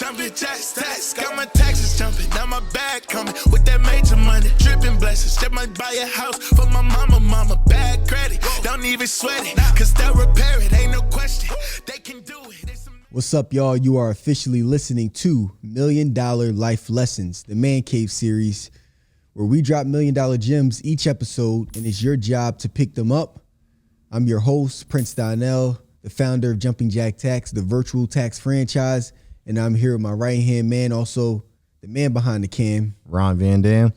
Jumping jacks, tax, got my taxes jumping. Now my bag coming with that major money. Dripping blessings, that might buy a house for my mama. Bad credit, don't even sweat it. Cause they'll repair it, ain't no question. They can do it. What's up, y'all? You are officially listening to $1 Million Life Lessons, the Man Cave series, where we drop $1 Million gems each episode, and it's your job to pick them up. I'm your host, Prince Donnell, the founder of Jumping Jack Tax, the virtual tax franchise, and I'm here with my right-hand man, also the man behind the cam, Ron Vann Dam.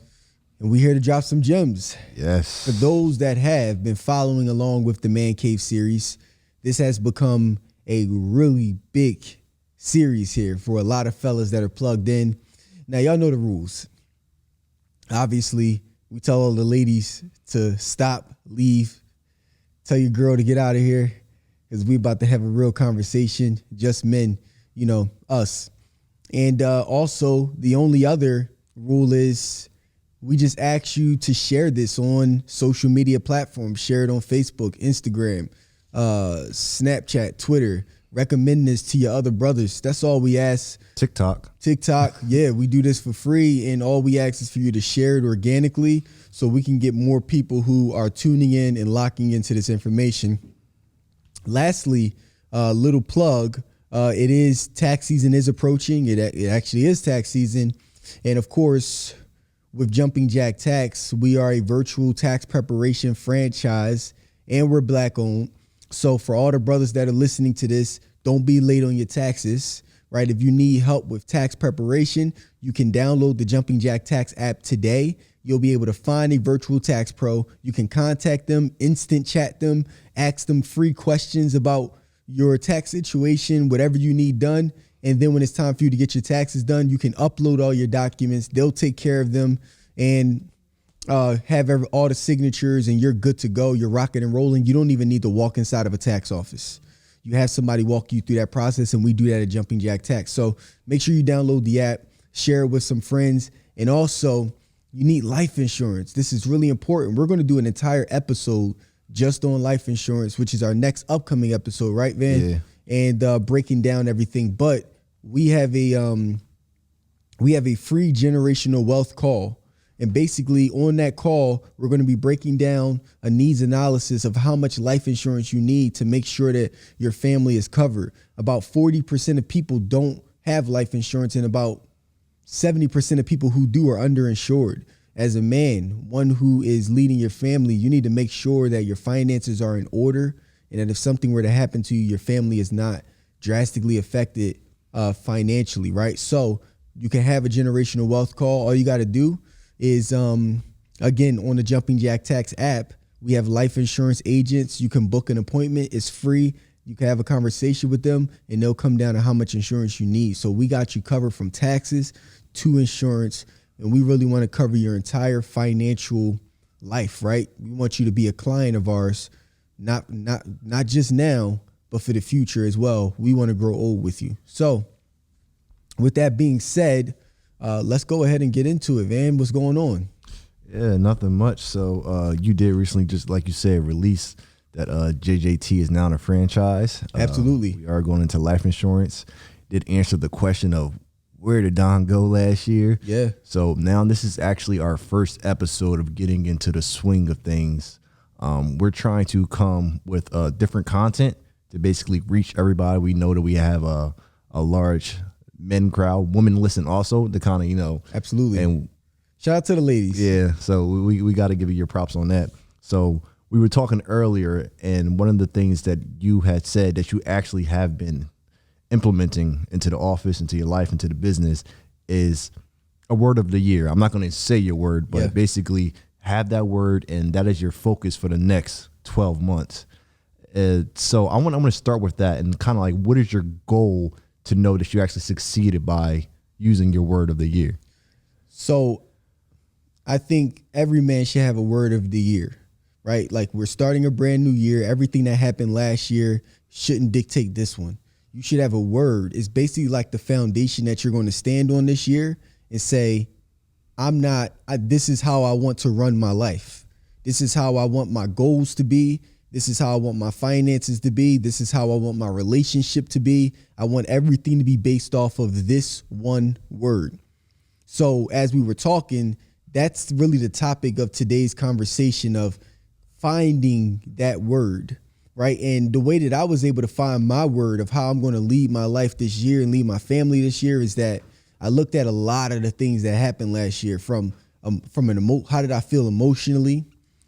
And we're here to drop some gems. Yes. For those that have been following along with the Man Cave series, this has become a really big series here for a lot of fellas that are plugged in. Now, y'all know the rules. Obviously, we tell all the ladies to stop, leave, tell your girl to get out of here, because we about to have a real conversation, just men, you know, us. And also, the only other rule is we just ask you to share this on social media platforms. Share it on Facebook, Instagram, Snapchat, Twitter. Recommend this to your other brothers. That's all we ask. TikTok. Yeah, we do this for free, and all we ask is for you to share it organically so we can get more people who are tuning in and locking into this information. Lastly, little plug, it is tax season is approaching. It actually is tax season. And of course, with Jumping Jack Tax, we are a virtual tax preparation franchise, and we're Black owned. So for all the brothers that are listening to this, don't be late on your taxes, right? If you need help with tax preparation, you can download the Jumping Jack Tax app today. You'll be able to find a virtual tax pro. You can contact them, instant chat them, ask them free questions about your tax situation, whatever you need done. And then when it's time for you to get your taxes done, you can upload all your documents. They'll take care of them and have all the signatures, and you're good to go. You're rocking and rolling. You don't even need to walk inside of a tax office. You have somebody walk you through that process, and we do that at Jumping Jack Tax. So make sure you download the app, share it with some friends, and also you need life insurance. This is really important. We're going to do an entire episode just on life insurance, which is our next upcoming episode, right, Van? Yeah. And breaking down everything. But we have a free generational wealth call. And basically on that call, we're going to be breaking down a needs analysis of how much life insurance you need to make sure that your family is covered. About 40% of people don't have life insurance, and about 70% of people who do are underinsured. As a man, one who is leading your family, you need to make sure that your finances are in order, and that if something were to happen to you, your family is not drastically affected financially, right? So you can have a generational wealth call. All you got to do is, again, on the Jumping Jack Tax app, we have life insurance agents. You can book an appointment. It's free. You can have a conversation with them, and they'll come down to how much insurance you need. So we got you covered from taxes to insurance, and we really want to cover your entire financial life, right? We want you to be a client of ours, not just now, but for the future as well. We want to grow old with you. So with that being said, let's go ahead and get into it, Van. What's going on? Yeah, nothing much. So you did recently, just like you said, release that JJT is now in a franchise. Absolutely. We are going into life insurance. Did answer the question of where did Don go last year? Yeah. So now this is actually our first episode of getting into the swing of things. We're trying to come with different content to basically reach everybody. We know that we have a large men crowd, women listen also to kind of, you know. Absolutely. And shout out to the ladies. Yeah. So we got to give you your props on that. So we were talking earlier, and one of the things that you had said that you actually have been implementing into the office, into your life, into the business is a word of the year. I'm not going to say your word, but basically have that word, and that is your focus for the next 12 months. So I'm going to start with that, and kind of like, what is your goal to know that you actually succeeded by using your word of the year? So I think every man should have a word of the year, right? Like, we're starting a brand new year. Everything that happened last year shouldn't dictate this one. You should have a word. It's basically like the foundation that you're going to stand on this year and say, this is how I want to run my life. This is how I want my goals to be. This is how I want my finances to be. This is how I want my relationship to be. I want everything to be based off of this one word. So as we were talking, that's really the topic of today's conversation, of finding that word, right? And the way that I was able to find my word of how I'm going to lead my life this year and lead my family this year is that I looked at a lot of the things that happened last year from how did I feel emotionally,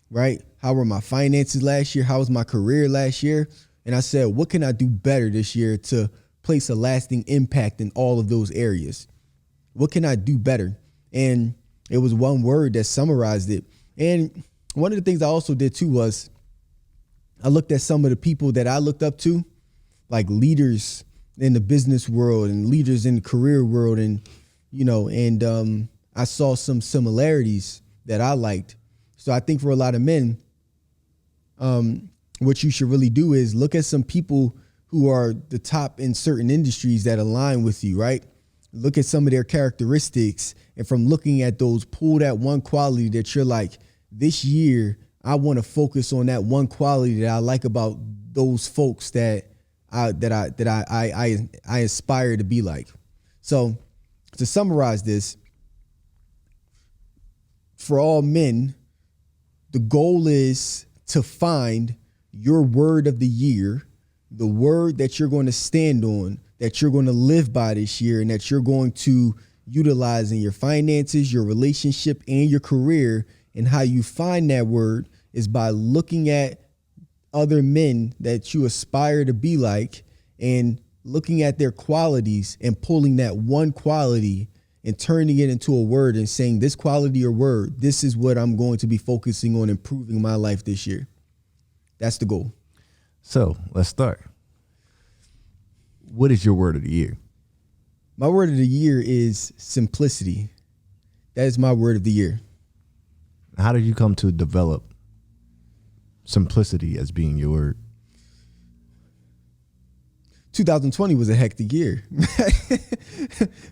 right? How were my finances last year? How was my career last year? And I said, what can I do better this year to place a lasting impact in all of those areas? What can I do better? And it was one word that summarized it. And one of the things I also did too was I looked at some of the people that I looked up to, like leaders in the business world and leaders in the career world. And, I saw some similarities that I liked. So I think for a lot of men, what you should really do is look at some people who are the top in certain industries that align with you, right? Look at some of their characteristics, and from looking at those, pull that one quality that you're like, this year, I want to focus on that one quality that I like about those folks that I aspire to be like. So to summarize this, for all men, the goal is to find your word of the year, the word that you're going to stand on, that you're going to live by this year, and that you're going to utilize in your finances, your relationship, and your career. And how you find that word is by looking at other men that you aspire to be like and looking at their qualities and pulling that one quality and turning it into a word and saying, this quality or word, this is what I'm going to be focusing on improving my life this year. That's the goal. So let's start. What is your word of the year? My word of the year is simplicity. That is my word of the year. How did you come to develop simplicity as being your word? 2020 was a hectic year.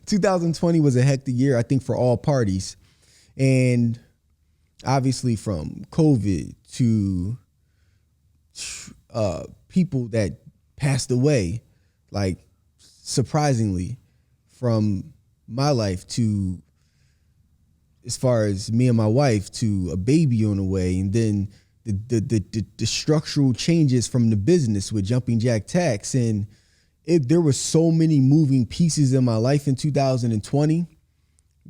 2020 was a hectic year, I think, for all parties. And obviously from COVID to people that passed away, like surprisingly, from my life to, as far as me and my wife, to a baby on the way, and then the structural changes from the business with jumping jack tax. And there were so many moving pieces in my life in 2020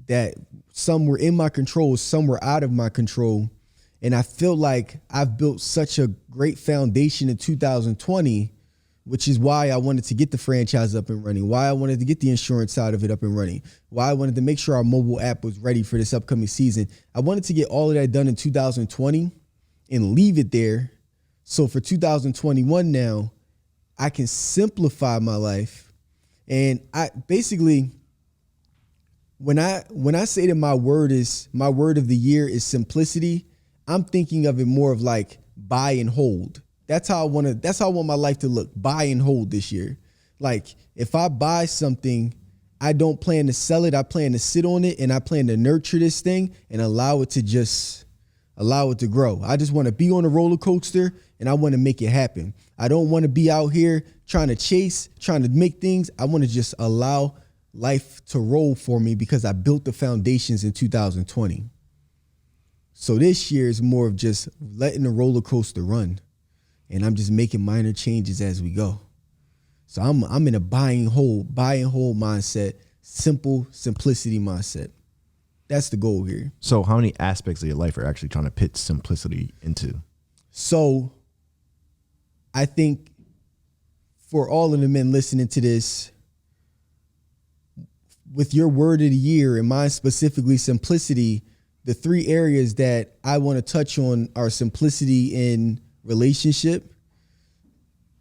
that some were in my control, some were out of my control. And I feel like I've built such a great foundation in 2020, which is why I wanted to get the franchise up and running, why I wanted to get the insurance side of it up and running, why I wanted to make sure our mobile app was ready for this upcoming season. I wanted to get all of that done in 2020 and leave it there. So for 2021 now, I can simplify my life. And I basically, when I say that my word of the year is simplicity, I'm thinking of it more of like buy and hold. That's how I want my life to look. Buy and hold this year. Like if I buy something, I don't plan to sell it. I plan to sit on it, and I plan to nurture this thing and allow it to grow. I just want to be on a roller coaster, and I want to make it happen. I don't want to be out here trying to make things. I want to just allow life to roll for me because I built the foundations in 2020. So this year is more of just letting the roller coaster run. And I'm just making minor changes as we go. So I'm in a buy and hold mindset, simplicity mindset. That's the goal here. So how many aspects of your life are actually trying to put simplicity into? So I think for all of the men listening to this, with your word of the year and mine specifically simplicity, the three areas that I want to touch on are simplicity in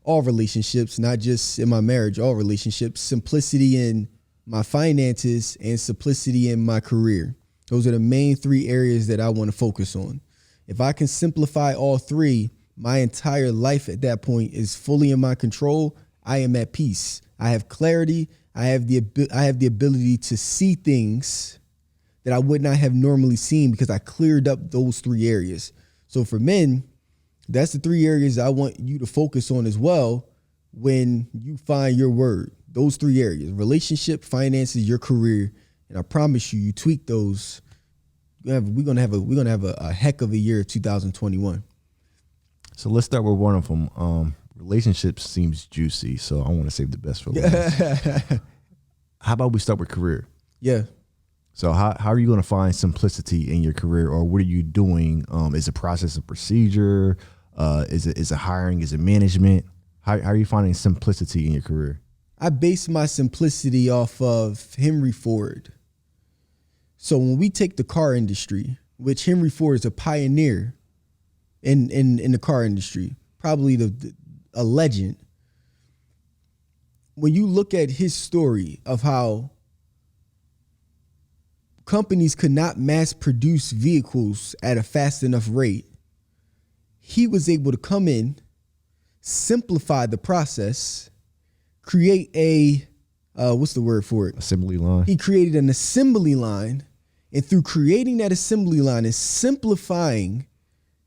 all relationships, not just in my marriage, all relationships, simplicity in my finances, and simplicity in my career. Those are the main three areas that I want to focus on. If I can simplify all three, my entire life at that point is fully in my control. I am at peace. I have clarity. I have the ability to see things that I would not have normally seen because I cleared up those three areas. So for men, That's the 3 areas I want you to focus on as well when you find your word. Those 3 areas: relationship, finances, your career. And I promise you tweak those. We're gonna have a heck of a year, 2021. So let's start with one of them. Relationships seems juicy, so I want to save the best for last. How about we start with career? Yeah. So how are you going to find simplicity in your career, or what are you doing? Is it process and procedure? Is it hiring? Is it management? How are you finding simplicity in your career? I base my simplicity off of Henry Ford. So when we take the car industry, which Henry Ford is a pioneer in the car industry, probably a legend. When you look at his story of how companies could not mass produce vehicles at a fast enough rate, he was able to come in, simplify the process, create a, what's the word for it? Assembly line. He created an assembly line, and through creating that assembly line and simplifying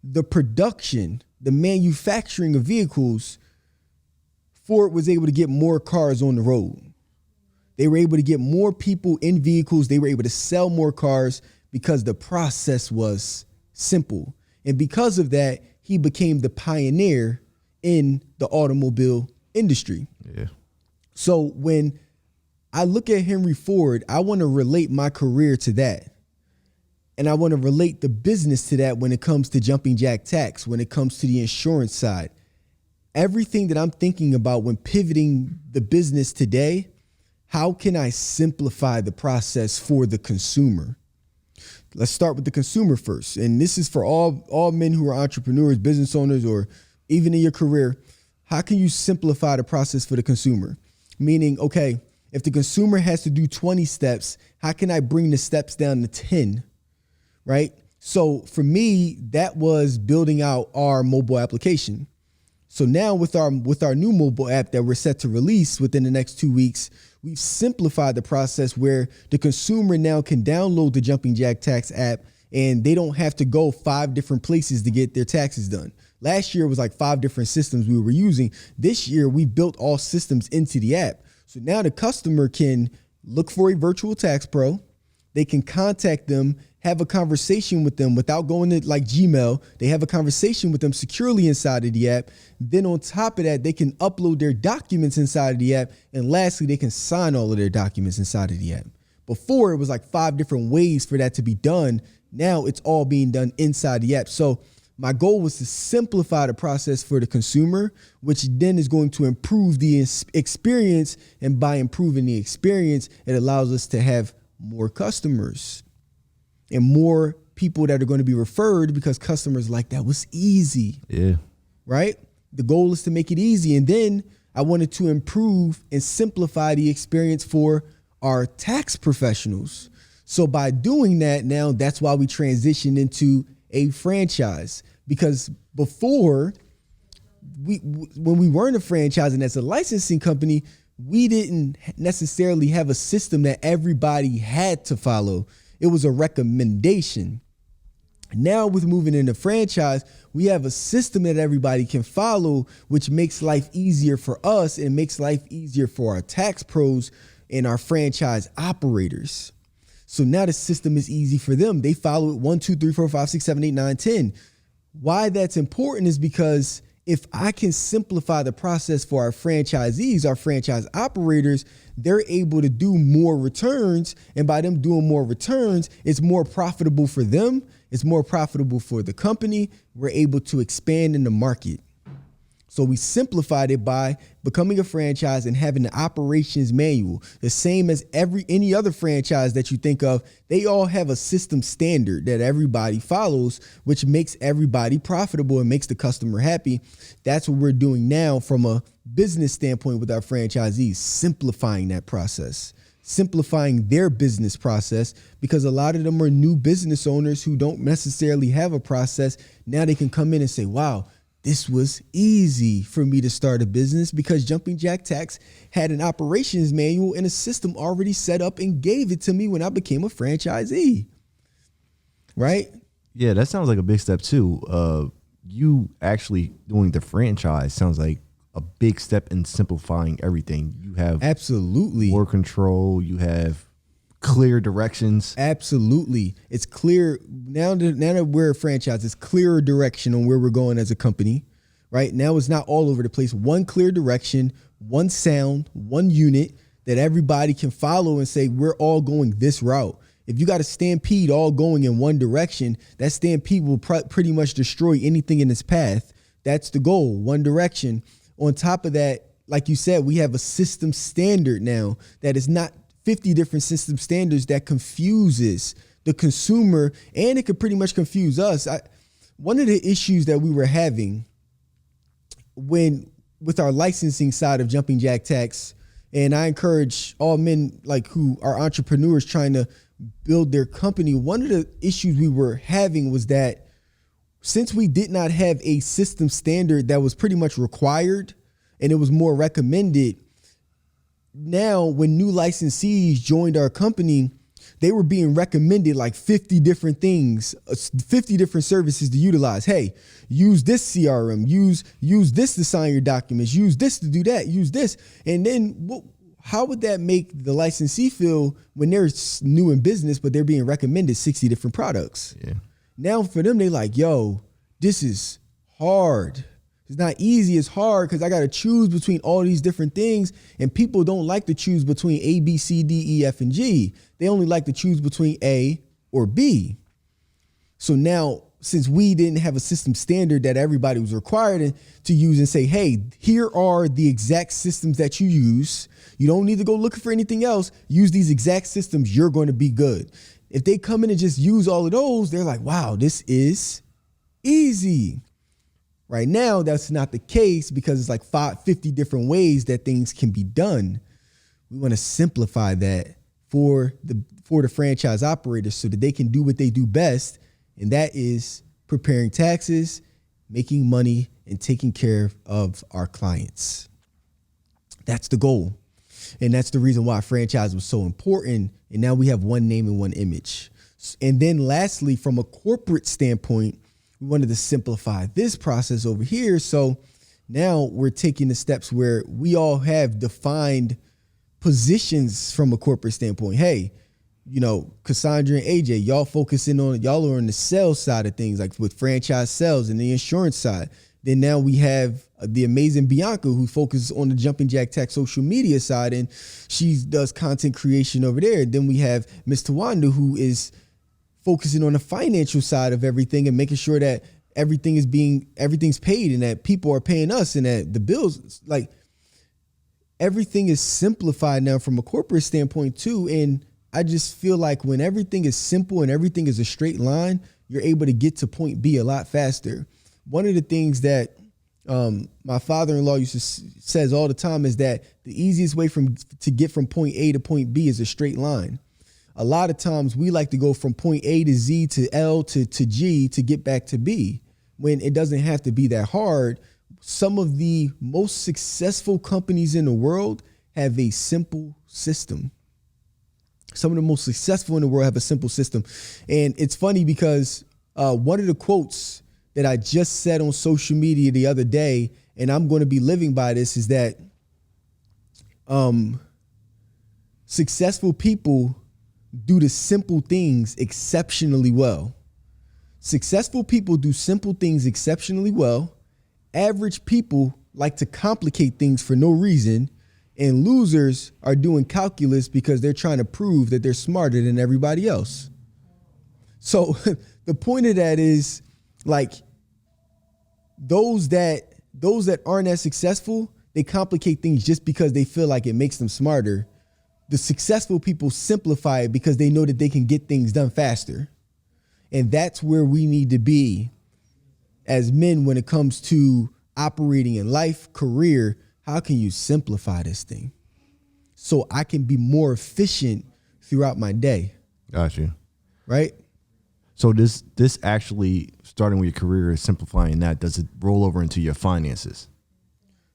the production, the manufacturing of vehicles, Ford was able to get more cars on the road. They were able to get more people in vehicles. They were able to sell more cars because the process was simple. And because of that, he became the pioneer in the automobile industry. Yeah. So when I look at Henry Ford, I want to relate my career to that. And I want to relate the business to that when it comes to jumping jack tax, when it comes to the insurance side. Everything that I'm thinking about when pivoting the business today, how can I simplify the process for the consumer? Let's start with the consumer first. And this is for all men who are entrepreneurs, business owners, or even in your career. How can you simplify the process for the consumer? Meaning, okay, if the consumer has to do 20 steps, how can I bring the steps down to 10? Right? So for me, that was building out our mobile application. So now with our new mobile app that we're set to release within the next 2 weeks, we've simplified the process where the consumer now can download the Jumping Jack Tax app and they don't have to go 5 different places to get their taxes done. Last year was like 5 different systems we were using. This year we built all systems into the app. So now the customer can look for a virtual tax pro. They can contact them, have a conversation with them without going to like Gmail. They have a conversation with them securely inside of the app. Then on top of that, they can upload their documents inside of the app. And lastly, they can sign all of their documents inside of the app. Before, it was like 5 different ways for that to be done. Now it's all being done inside the app. So my goal was to simplify the process for the consumer, which then is going to improve the experience. And by improving the experience, it allows us to have more customers and more people that are going to be referred because customers like that was easy. Yeah. Right? The goal is to make it easy. And then I wanted to improve and simplify the experience for our tax professionals. So by doing that, now that's why we transitioned into a franchise, because before when we weren't a franchise and as a licensing company, we didn't necessarily have a system that everybody had to follow. It was a recommendation. Now with moving into franchise, we have a system that everybody can follow, which makes life easier for us and makes life easier for our tax pros and our franchise operators. So now the system is easy for them. They follow it 1, 2, 3, 4, 5, 6, 7, 8, 9, 10. Why that's important is because if I can simplify the process for our franchisees, our franchise operators, they're able to do more returns. And by them doing more returns, it's more profitable for them. It's more profitable for the company. We're able to expand in the market. So we simplified it by becoming a franchise and having the operations manual, the same as any other franchise that you think of. They all have a system standard that everybody follows, which makes everybody profitable and makes the customer happy. That's what we're doing now from a business standpoint with our franchisees, simplifying that process, simplifying their business process, because a lot of them are new business owners who don't necessarily have a process. Now they can come in and say, wow, this was easy for me to start a business because Jumping Jack Tax had an operations manual and a system already set up and gave it to me when I became a franchisee. Right? Yeah, that sounds like a big step too. you actually doing the franchise sounds like a big step in simplifying everything. You have absolutely more control. You have clear directions. Absolutely. It's clear now that we're a franchise, it's clearer direction on where we're going as a company, right? Now it's not all over the place. One clear direction, one sound, one unit that everybody can follow and say, we're all going this route. If you got a stampede all going in one direction, that stampede will pretty much destroy anything in its path. That's the goal, one direction. On top of that, like you said, we have a system standard now that is not 50 different system standards that confuses the consumer, and it could pretty much confuse us. One of the issues that we were having with our licensing side of Jumping Jack Tax, and I encourage all men like who are entrepreneurs trying to build their company, one of the issues we were having was that since we did not have a system standard that was pretty much required and it was more recommended, now when new licensees joined our company, they were being recommended like 50 different things, 50 different services to utilize. Hey, use this CRM, use this to sign your documents, use this to do that, use this. And then how would that make the licensee feel when they're new in business, but they're being recommended 60 different products? Yeah. Now for them, they like, yo, this is hard. It's not easy, it's hard because I got to choose between all these different things, and people don't like to choose between A, B, C, D, E, F, and G. They only like to choose between A or B. So now, since we didn't have a system standard that everybody was required to use and say, hey, here are the exact systems that you use. You don't need to go looking for anything else. Use these exact systems, you're going to be good. If they come in and just use all of those, they're like, wow, this is easy. Right now, that's not the case because it's like 50 different ways that things can be done. We want to simplify that for the franchise operators so that they can do what they do best, and that is preparing taxes, making money, and taking care of our clients. That's the goal. And that's the reason why franchise was so important. And now we have one name and one image. And then lastly, from a corporate standpoint, we wanted to simplify this process over here. So now we're taking the steps where we all have defined positions from a corporate standpoint. Hey, you know, Cassandra and AJ, y'all are on the sales side of things, like with franchise sales and the insurance side. Then now we have the amazing Bianca, who focuses on the Jumping Jack Tech social media side, and she does content creation over there. Then we have Miss Tawanda, who is focusing on the financial side of everything and making sure that everything's paid and that people are paying us and that the bills, like everything is simplified now from a corporate standpoint too. And I just feel like when everything is simple and everything is a straight line, you're able to get to point B a lot faster. One of the things that my father-in-law says all the time is that the easiest way to get from point A to point B is a straight line. A lot of times we like to go from point A to Z to L to G to get back to B, when it doesn't have to be that hard. Some of the most successful companies in the world have a simple system. Some of the most successful in the world have a simple system. And it's funny because one of the quotes that I just said on social media the other day, and I'm going to be living by this, is that successful people do the simple things exceptionally well. Successful people do simple things exceptionally well. Average people like to complicate things for no reason. And losers are doing calculus because they're trying to prove that they're smarter than everybody else. So the point of that is, like, those that aren't as successful, they complicate things just because they feel like it makes them smarter. The successful people simplify it because they know that they can get things done faster. And that's where we need to be as men when it comes to operating in life, career. How can you simplify this thing so I can be more efficient throughout my day? Got you. Right? So this actually, starting with your career, is simplifying that. Does it roll over into your finances?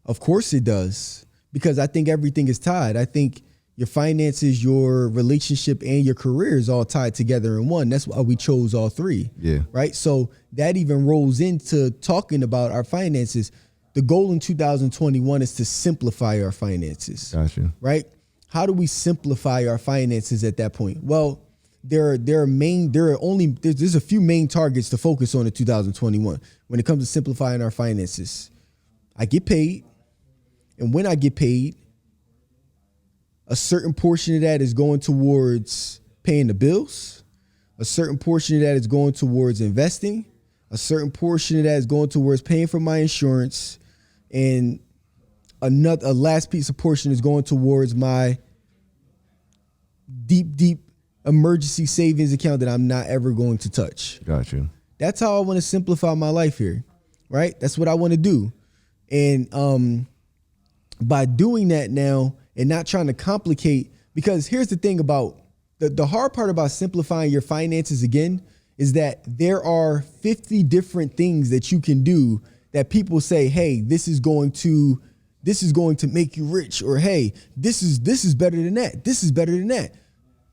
Of course it does, because I think everything is tied. I think, your finances, your relationship, and your career is all tied together in one. That's why we chose all three. Yeah. Right. So that even rolls into talking about our finances. The goal in 2021 is to simplify our finances. Gotcha. Right. How do we simplify our finances at that point? Well, there's a few main targets to focus on in 2021 when it comes to simplifying our finances. I get paid, and when I get paid, a certain portion of that is going towards paying the bills. A certain portion of that is going towards investing. A certain portion of that is going towards paying for my insurance. And a last piece of portion is going towards my deep emergency savings account that I'm not ever going to touch. Got you. That's how I want to simplify my life here, right? That's what I want to do. And by doing that now and not trying to complicate, because here's the thing about the hard part about simplifying your finances again is that there are 50 different things that you can do that people say, hey, this is going to make you rich, or hey, this is better than that. This is better than that.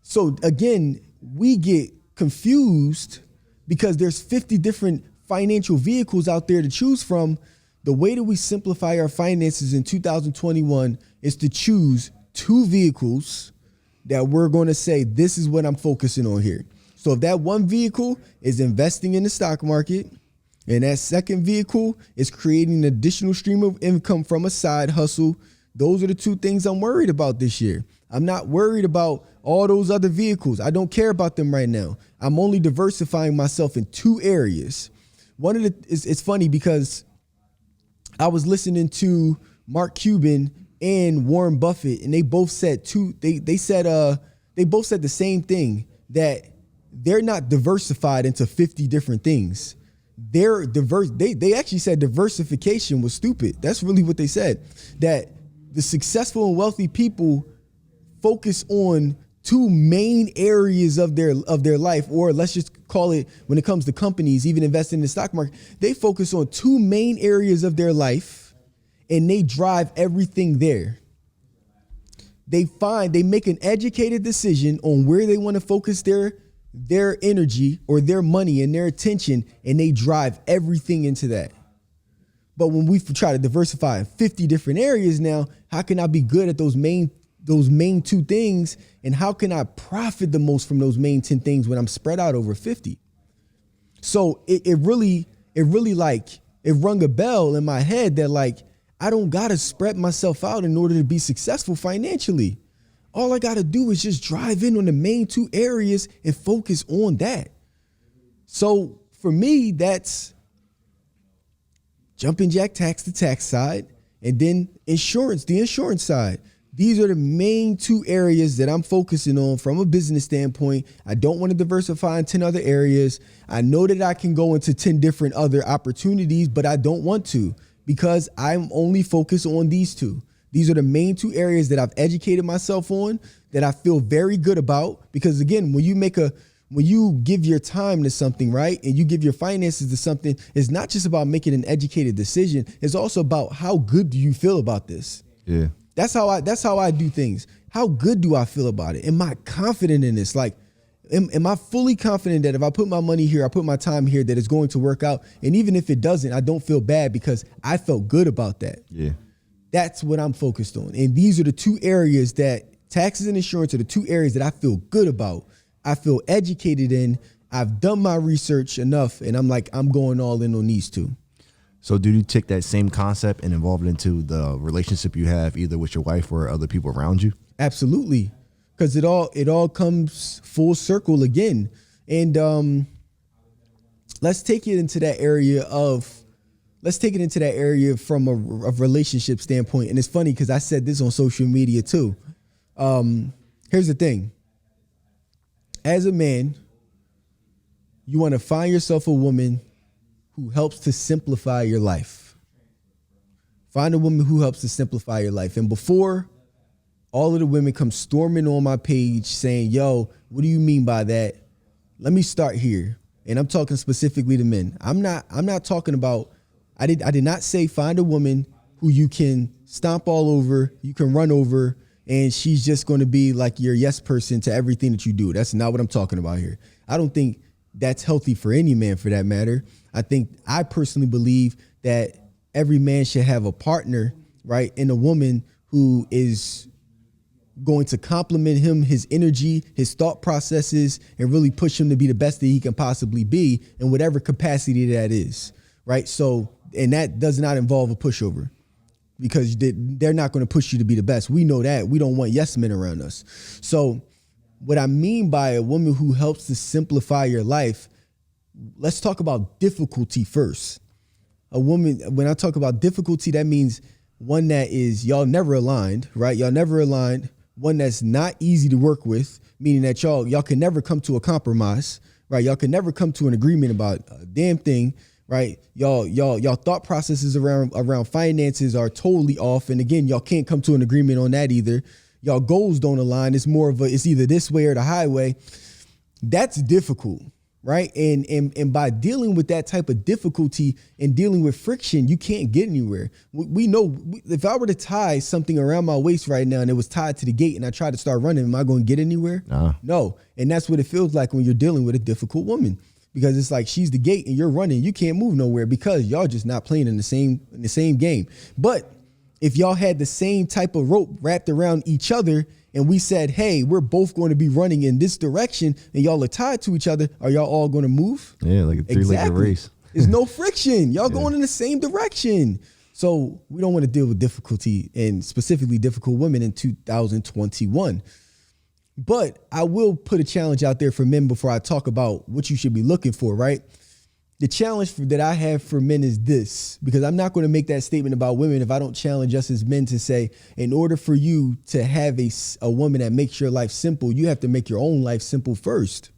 So again, we get confused because there's 50 different financial vehicles out there to choose from. The way that we simplify our finances in 2021 is to choose 2 vehicles that we're going to say, this is what I'm focusing on here. So if that one vehicle is investing in the stock market, and that second vehicle is creating an additional stream of income from a side hustle, those are the 2 things I'm worried about this year. I'm not worried about all those other vehicles. I don't care about them right now. I'm only diversifying myself in 2 areas. It's funny because I was listening to Mark Cuban and Warren Buffett, and they both said they both said the same thing, that they're not diversified into 50 different things. They're diverse. They actually said diversification was stupid. That's really what they said, that the successful and wealthy people focus on 2 main areas of their life, or let's just call it, when it comes to companies, even investing in the stock market, they focus on 2 main areas of their life and they drive everything there. They make an educated decision on where they want to focus their energy or their money and their attention, and they drive everything into that. But when we try to diversify in 50 different areas now, how can I be good at those main 2 things, and how can I profit the most from those main 10 things when I'm spread out over 50? So it really rung a bell in my head that, like, I don't gotta spread myself out in order to be successful financially. All I gotta do is just drive in on the main 2 areas and focus on that. So for me, that's jumping jack tax, the tax side, and then insurance, the insurance side. These are the main 2 areas that I'm focusing on from a business standpoint. I don't want to diversify in 10 other areas. I know that I can go into 10 different other opportunities, but I don't want to, because I'm only focused on these 2. These are the main 2 areas that I've educated myself on, that I feel very good about. Because again, when you give your time to something, right, and you give your finances to something, it's not just about making an educated decision. It's also about how good do you feel about this? Yeah. That's how I do things. How good do I feel about it? Am I confident in this? Like, am I fully confident that if I put my money here, I put my time here, that it's going to work out? And even if it doesn't, I don't feel bad because I felt good about that. Yeah. That's what I'm focused on. And these are the 2 areas that taxes and insurance are the 2 areas that I feel good about. I feel educated in. I've done my research enough, and I'm going all in on these 2. So do you take that same concept and evolve it into the relationship you have either with your wife or other people around you? Absolutely. Because it all comes full circle again. And let's take it into that area from a relationship standpoint. And it's funny because I said this on social media too. Here's the thing. As a man, you want to find yourself a woman who helps to simplify your life. Find a woman who helps to simplify your life. And before all of the women come storming on my page saying, yo, what do you mean by that? Let me start here. And I'm talking specifically to men. I'm not talking about, I did not say find a woman who you can stomp all over, you can run over, and she's just going to be like your yes person to everything that you do. That's not what I'm talking about here. I don't think that's healthy for any man for that matter. I personally believe that every man should have a partner, right, and a woman who is going to compliment him, his energy, his thought processes, and really push him to be the best that he can possibly be in whatever capacity that is, right? So, and that does not involve a pushover, because they're not going to push you to be the best. We know that. We don't want yes men around us. So what I mean by a woman who helps to simplify your life, let's talk about difficulty first. A woman, when I talk about difficulty, that means one that is y'all never aligned, right? Y'all never aligned. One that's not easy to work with, meaning that y'all can never come to a compromise, right? Y'all can never come to an agreement about a damn thing, right? Y'all thought processes around finances are totally off. And again, y'all can't come to an agreement on that either. Y'all goals don't align. It's more of it's either this way or the highway. That's difficult, right? And by dealing with that type of difficulty and dealing with friction, you can't get anywhere. We know if I were to tie something around my waist right now and it was tied to the gate and I tried to start running, am I going to get anywhere? No. And that's what it feels like when you're dealing with a difficult woman, because it's like she's the gate and you're running. You can't move nowhere because y'all just not playing in the same game. But if y'all had the same type of rope wrapped around each other and we said, hey, we're both going to be running in this direction and y'all are tied to each other, are y'all all going to move? Yeah, like a three-legged race. There's no friction. Y'all going in the same direction. So we don't want to deal with difficulty, and specifically difficult women in 2021. But I will put a challenge out there for men before I talk about what you should be looking for, right? The challenge that I have for men is this, because I'm not going to make that statement about women if I don't challenge us as men to say, in order for you to have a woman that makes your life simple, you have to make your own life simple first,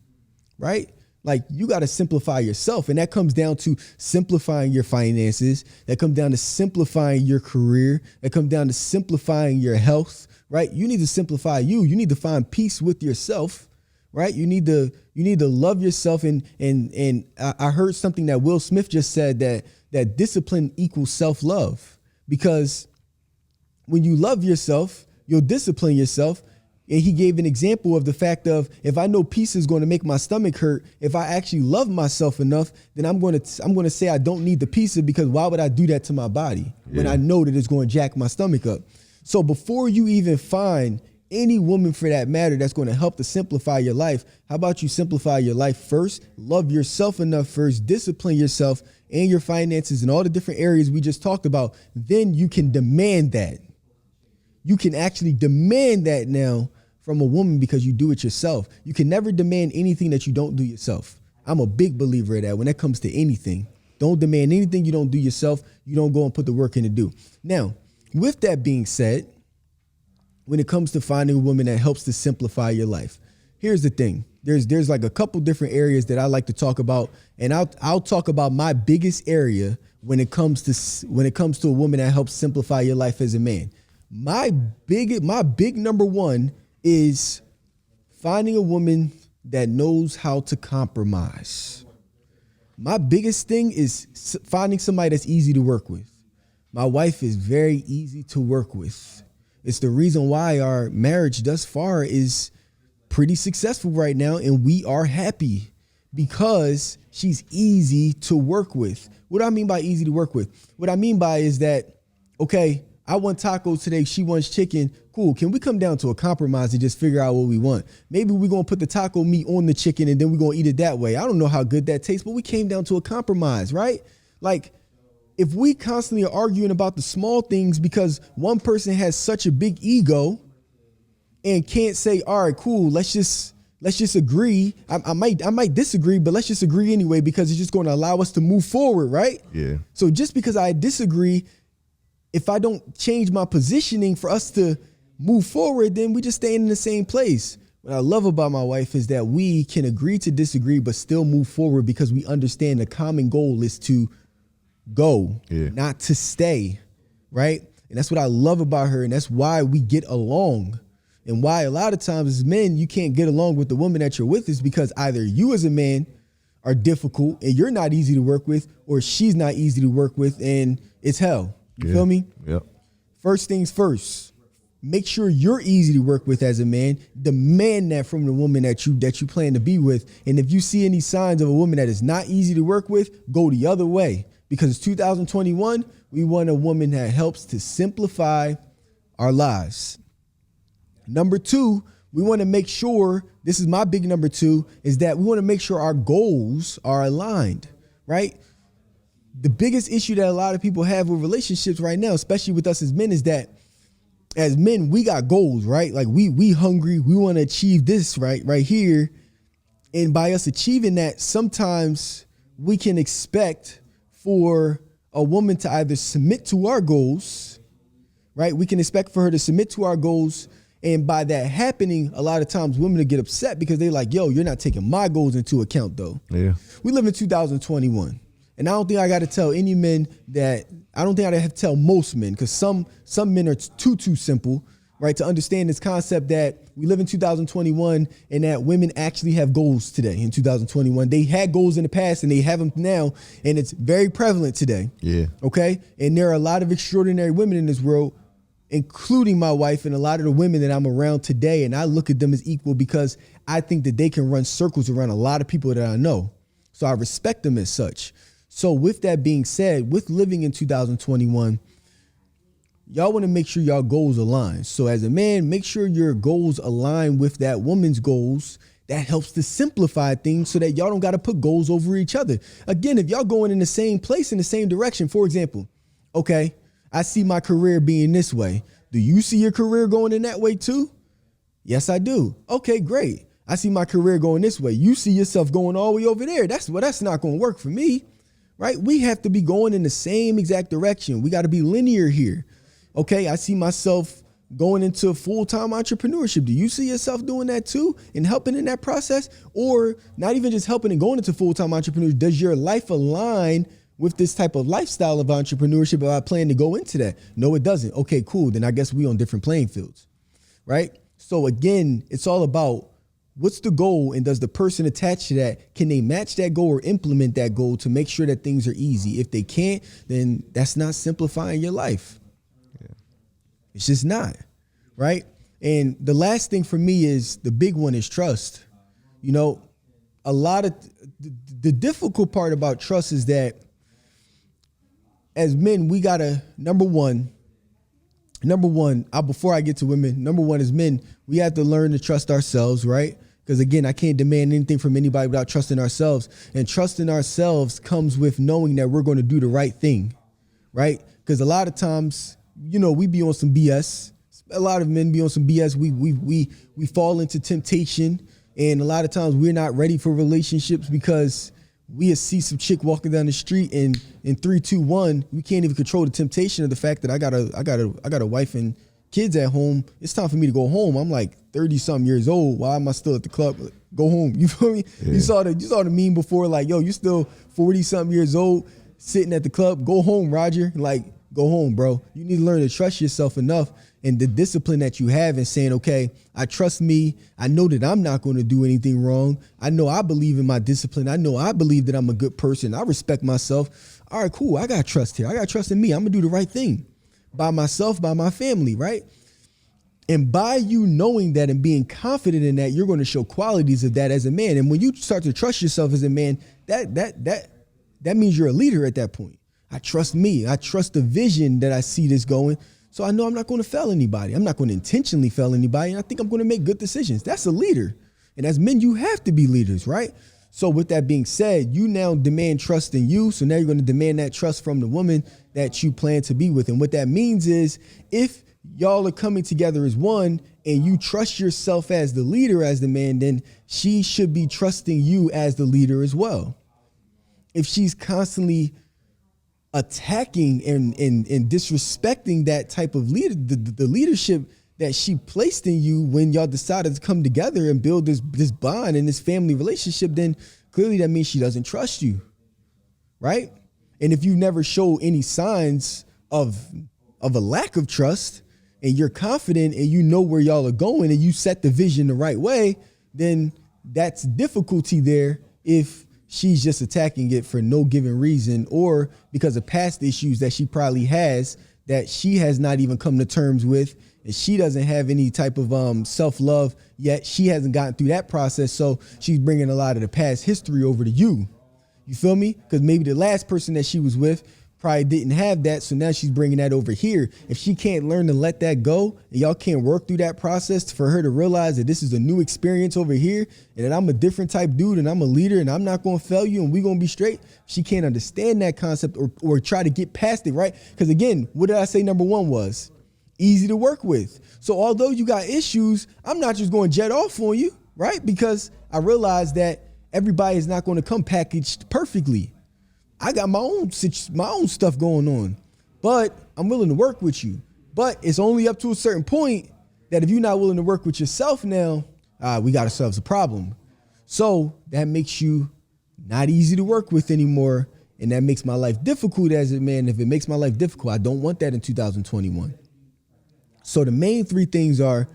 right? Like you got to simplify yourself. And that comes down to simplifying your finances. That comes down to simplifying your career. That comes down to simplifying your health, right? You need to simplify you. You need to find peace with yourself. Right. You need to love yourself. And I heard something that Will Smith just said, that discipline equals self-love, because when you love yourself, you'll discipline yourself. And he gave an example of the fact of, if I know pizza is going to make my stomach hurt, if I actually love myself enough, then I'm going to say I don't need the pizza, because why would I do that to my body when I know that it's going to jack my stomach up? So before you even find any woman for that matter that's going to help to simplify your life, how about you simplify your life first, love yourself enough first, discipline yourself and your finances and all the different areas we just talked about. Then you can demand that. You can actually demand that now from a woman, because you do it yourself. You can never demand anything that you don't do yourself. I'm a big believer of that when it comes to anything. Don't demand anything you don't do yourself. You don't go and put the work in to do. Now, with that being said, when it comes to finding a woman that helps to simplify your life, here's the thing. There's like a couple different areas that I like to talk about, and I'll talk about my biggest area when it comes to a woman that helps simplify your life as a man. My big number one is finding a woman that knows how to compromise. My biggest thing is finding somebody that's easy to work with. My wife is very easy to work with. It's the reason why our marriage thus far is pretty successful right now, and we are happy because she's easy to work with. What do I mean by easy to work with? What I mean by is that, okay, I want tacos today, she wants chicken. Cool. Can we come down to a compromise and just figure out what we want? Maybe we're going to put the taco meat on the chicken and then we're going to eat it that way. I don't know how good that tastes, but we came down to a compromise, right? Like, if we constantly are arguing about the small things because one person has such a big ego and can't say, all right, cool, let's just agree. I might disagree, but let's just agree anyway, because it's just going to allow us to move forward, right? Yeah. So just because I disagree, if I don't change my positioning for us to move forward, then we just stay in the same place. What I love about my wife is that we can agree to disagree, but still move forward, because we understand the common goal is to go, not to stay, right? And that's what I love about her, and that's why we get along. And why a lot of times as men, you can't get along with the woman that you're with is because either you as a man are difficult and you're not easy to work with, or she's not easy to work with and it's hell. You feel me? Yep. First things first, make sure you're easy to work with as a man. Demand that from the woman that you plan to be with. And if you see any signs of a woman that is not easy to work with, go the other way. Because it's 2021, we want a woman that helps to simplify our lives. Number two, we want to make sure, this is my big number two, is that we want to make sure our goals are aligned, right? The biggest issue that a lot of people have with relationships right now, especially with us as men, is that as men, we got goals, right? Like we hungry, we want to achieve this right here. And by us achieving that, sometimes we can expect for a woman to either submit to our goals, right? We can expect for her to submit to our goals. And by that happening, a lot of times women will get upset because they're like, yo, you're not taking my goals into account though. Yeah. We live in 2021. And I don't think I got to tell any men that, I don't think I have to tell most men, because some men are too simple, right, to understand this concept that we live in 2021 and that women actually have goals today in 2021. They had goals in the past and they have them now, and it's very prevalent today. Yeah. Okay? And there are a lot of extraordinary women in this world, including my wife and a lot of the women that I'm around today, and I look at them as equal because I think that they can run circles around a lot of people that I know. So I respect them as such. So with that being said, with living in 2021, y'all want to make sure y'all goals align. So as a man, make sure your goals align with that woman's goals. That helps to simplify things so that y'all don't got to put goals over each other. Again, if y'all going in the same place, in the same direction, for example, okay, I see my career being this way. Do you see your career going in that way too? Yes, I do. Okay, great. I see my career going this way. You see yourself going all the way over there. That's not going to work for me. Right? We have to be going in the same exact direction. We got to be linear here. Okay, I see myself going into full-time entrepreneurship. Do you see yourself doing that too and helping in that process? Or not even just helping and going into full-time entrepreneurship, does your life align with this type of lifestyle of entrepreneurship if I plan to go into that? No, it doesn't. Okay, cool. Then I guess we on different playing fields, right? So again, it's all about what's the goal, and does the person attached to that, can they match that goal or implement that goal to make sure that things are easy? If they can't, then that's not simplifying your life. Yeah. It's just not, right? And the last thing for me is, the big one is trust. You know, a lot of the difficult part about trust is that as men, we gotta, number one, before I get to women, number one, as men, we have to learn to trust ourselves, right? Because again, I can't demand anything from anybody without trusting ourselves. And trusting ourselves comes with knowing that we're going to do the right thing, right? Because a lot of times, you know, we be on some BS. A lot of men be on some BS. We fall into temptation. And a lot of times we're not ready for relationships because we see some chick walking down the street, and in 3, 2, 1, we can't even control the temptation of the fact that I got a wife and kids at home. It's time for me to go home. I'm like 30 something years old. Why am I still at the club? Go home. You feel me? Yeah. You saw the meme before, like, yo, you still 40 something years old sitting at the club. Go home, Roger. Like, go home, bro. You need to learn to trust yourself enough, and the discipline that you have in saying, okay, I trust me. I know that I'm not going to do anything wrong. I know I believe in my discipline. I know I believe that I'm a good person. I respect myself. All right, cool. I got trust here. I got trust in me. I'm going to do the right thing by myself, by my family, right? And by you knowing that and being confident in that, you're going to show qualities of that as a man. And when you start to trust yourself as a man, that means you're a leader at that point. I trust me. I trust the vision that I see this going. So I know I'm not going to fail anybody. I'm not going to intentionally fail anybody. And I think I'm going to make good decisions. That's a leader. And as men, you have to be leaders, right? So with that being said, you now demand trust in you. So now you're going to demand that trust from the woman that you plan to be with. And what that means is, if y'all are coming together as one and you trust yourself as the leader, as the man, then she should be trusting you as the leader as well. If she's constantly attacking and disrespecting that type of leader, the leadership that she placed in you when y'all decided to come together and build this bond and this family relationship, then clearly that means she doesn't trust you, right? And if you never show any signs of a lack of trust, and you're confident and you know where y'all are going and you set the vision the right way, then that's difficulty there if she's just attacking it for no given reason, or because of past issues that she probably has that she has not even come to terms with, and she doesn't have any type of self-love yet. She hasn't gotten through that process, so she's bringing a lot of the past history over to you. You feel me? Because maybe the last person that she was with probably didn't have that, so now she's bringing that over here. If she can't learn to let that go, and y'all can't work through that process for her to realize that this is a new experience over here, and that I'm a different type dude, and I'm a leader, and I'm not going to fail you, and we going to be straight, she can't understand that concept or try to get past it, right? Because again, what did I say number one was? Easy to work with. So although you got issues, I'm not just going to jet off on you, right? Because I realize that everybody is not going to come packaged perfectly. I got my own stuff going on, but I'm willing to work with you. But it's only up to a certain point that if you're not willing to work with yourself now, we got ourselves a problem. So that makes you not easy to work with anymore. And that makes my life difficult as a man. If it makes my life difficult, I don't want that in 2021. So the main three things are,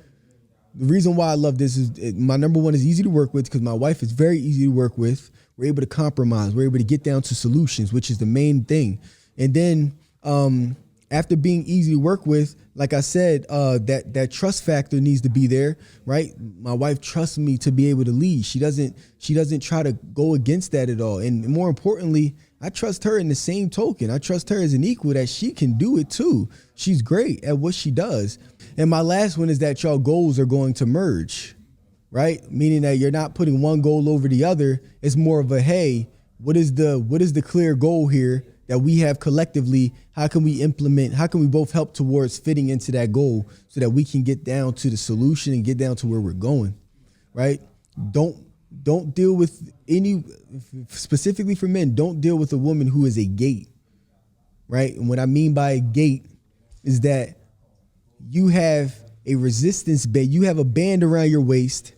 the reason why I love this is my number one is easy to work with because my wife is very easy to work with. We're able to compromise. We're able to get down to solutions, which is the main thing. And then after being easy to work with, like I said, that trust factor needs to be there, right? My wife trusts me to be able to lead. She doesn't try to go against that at all. And more importantly, I trust her in the same token. I trust her as an equal that she can do it too. She's great at what she does. And my last one is that y'all goals are going to merge, right? Meaning that you're not putting one goal over the other. It's more of a, hey, what is the clear goal here that we have collectively? How can we implement? How can we both help towards fitting into that goal so that we can get down to the solution and get down to where we're going, right? Don't deal with any, specifically for men, don't deal with a woman who is a gate, right? And what I mean by a gate is that you have a resistance band, you have a band around your waist,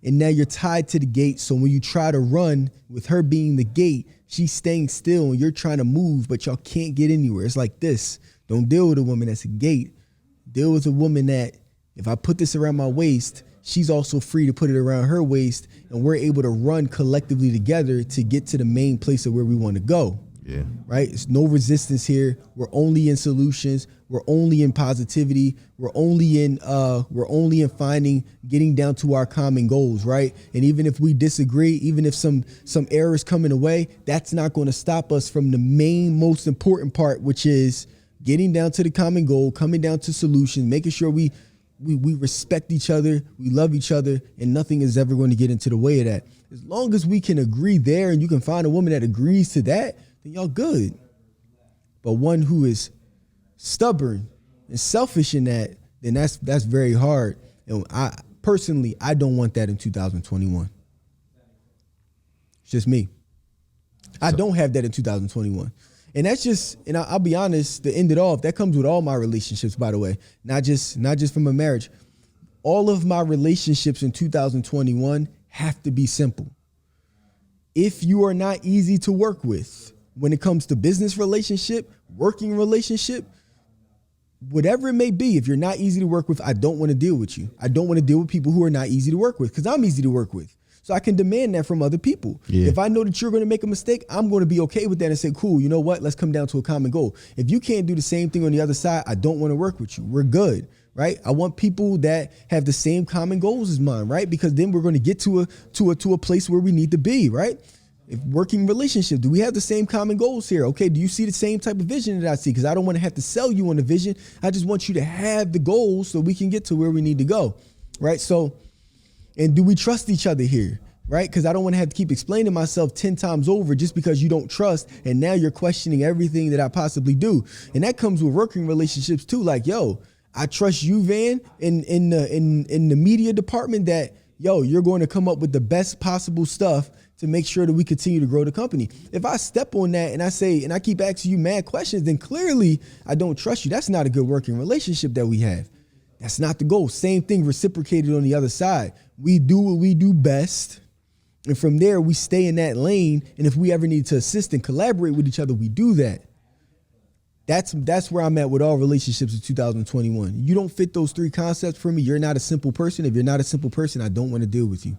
and now you're tied to the gate. So when you try to run with her being the gate, she's staying still and you're trying to move, but y'all can't get anywhere. It's like this. Don't deal with a woman that's a gate. Deal with a woman that if I put this around my waist, she's also free to put it around her waist, and we're able to run collectively together to get to the main place of where we want to go. Yeah. Right? It's no resistance here. We're only in solutions. We're only in positivity. We're only in finding, getting down to our common goals, right? And even if we disagree, even if some errors come in the way, that's not going to stop us from the main, most important part, which is getting down to the common goal, coming down to solutions, making sure we respect each other, we love each other, and nothing is ever going to get into the way of that. As long as we can agree there and you can find a woman that agrees to that, then y'all good. But one who is stubborn and selfish in that, then that's very hard. And I personally don't want that in 2021. It's just me. I don't have that in 2021. And that's just, and I'll be honest, to end it off, that comes with all my relationships, by the way, not just from a marriage. All of my relationships in 2021 have to be simple. If you are not easy to work with, when it comes to business relationship, working relationship, whatever it may be, if you're not easy to work with, I don't want to deal with you. I don't want to deal with people who are not easy to work with because I'm easy to work with. So I can demand that from other people. Yeah. If I know that you're going to make a mistake, I'm going to be okay with that and say, cool, you know what? Let's come down to a common goal. If you can't do the same thing on the other side, I don't want to work with you. We're good, right? I want people that have the same common goals as mine, right? Because then we're going to get to a place where we need to be, right? If working relationship, do we have the same common goals here? Okay, do you see the same type of vision that I see? Because I don't want to have to sell you on the vision. I just want you to have the goals so we can get to where we need to go, right? So, and do we trust each other here, right? Because I don't want to have to keep explaining myself 10 times over just because you don't trust, and now you're questioning everything that I possibly do. And that comes with working relationships too. Like, yo, I trust you, Van, in the media department that, yo, you're going to come up with the best possible stuff to make sure that we continue to grow the company. If I step on that and I say, and I keep asking you mad questions, then clearly I don't trust you. That's not a good working relationship that we have. That's not the goal. Same thing reciprocated on the other side. We do what we do best. And from there, we stay in that lane. And if we ever need to assist and collaborate with each other, we do that. That's where I'm at with all relationships in 2021. You don't fit those three concepts for me. You're not a simple person. If you're not a simple person, I don't want to deal with you.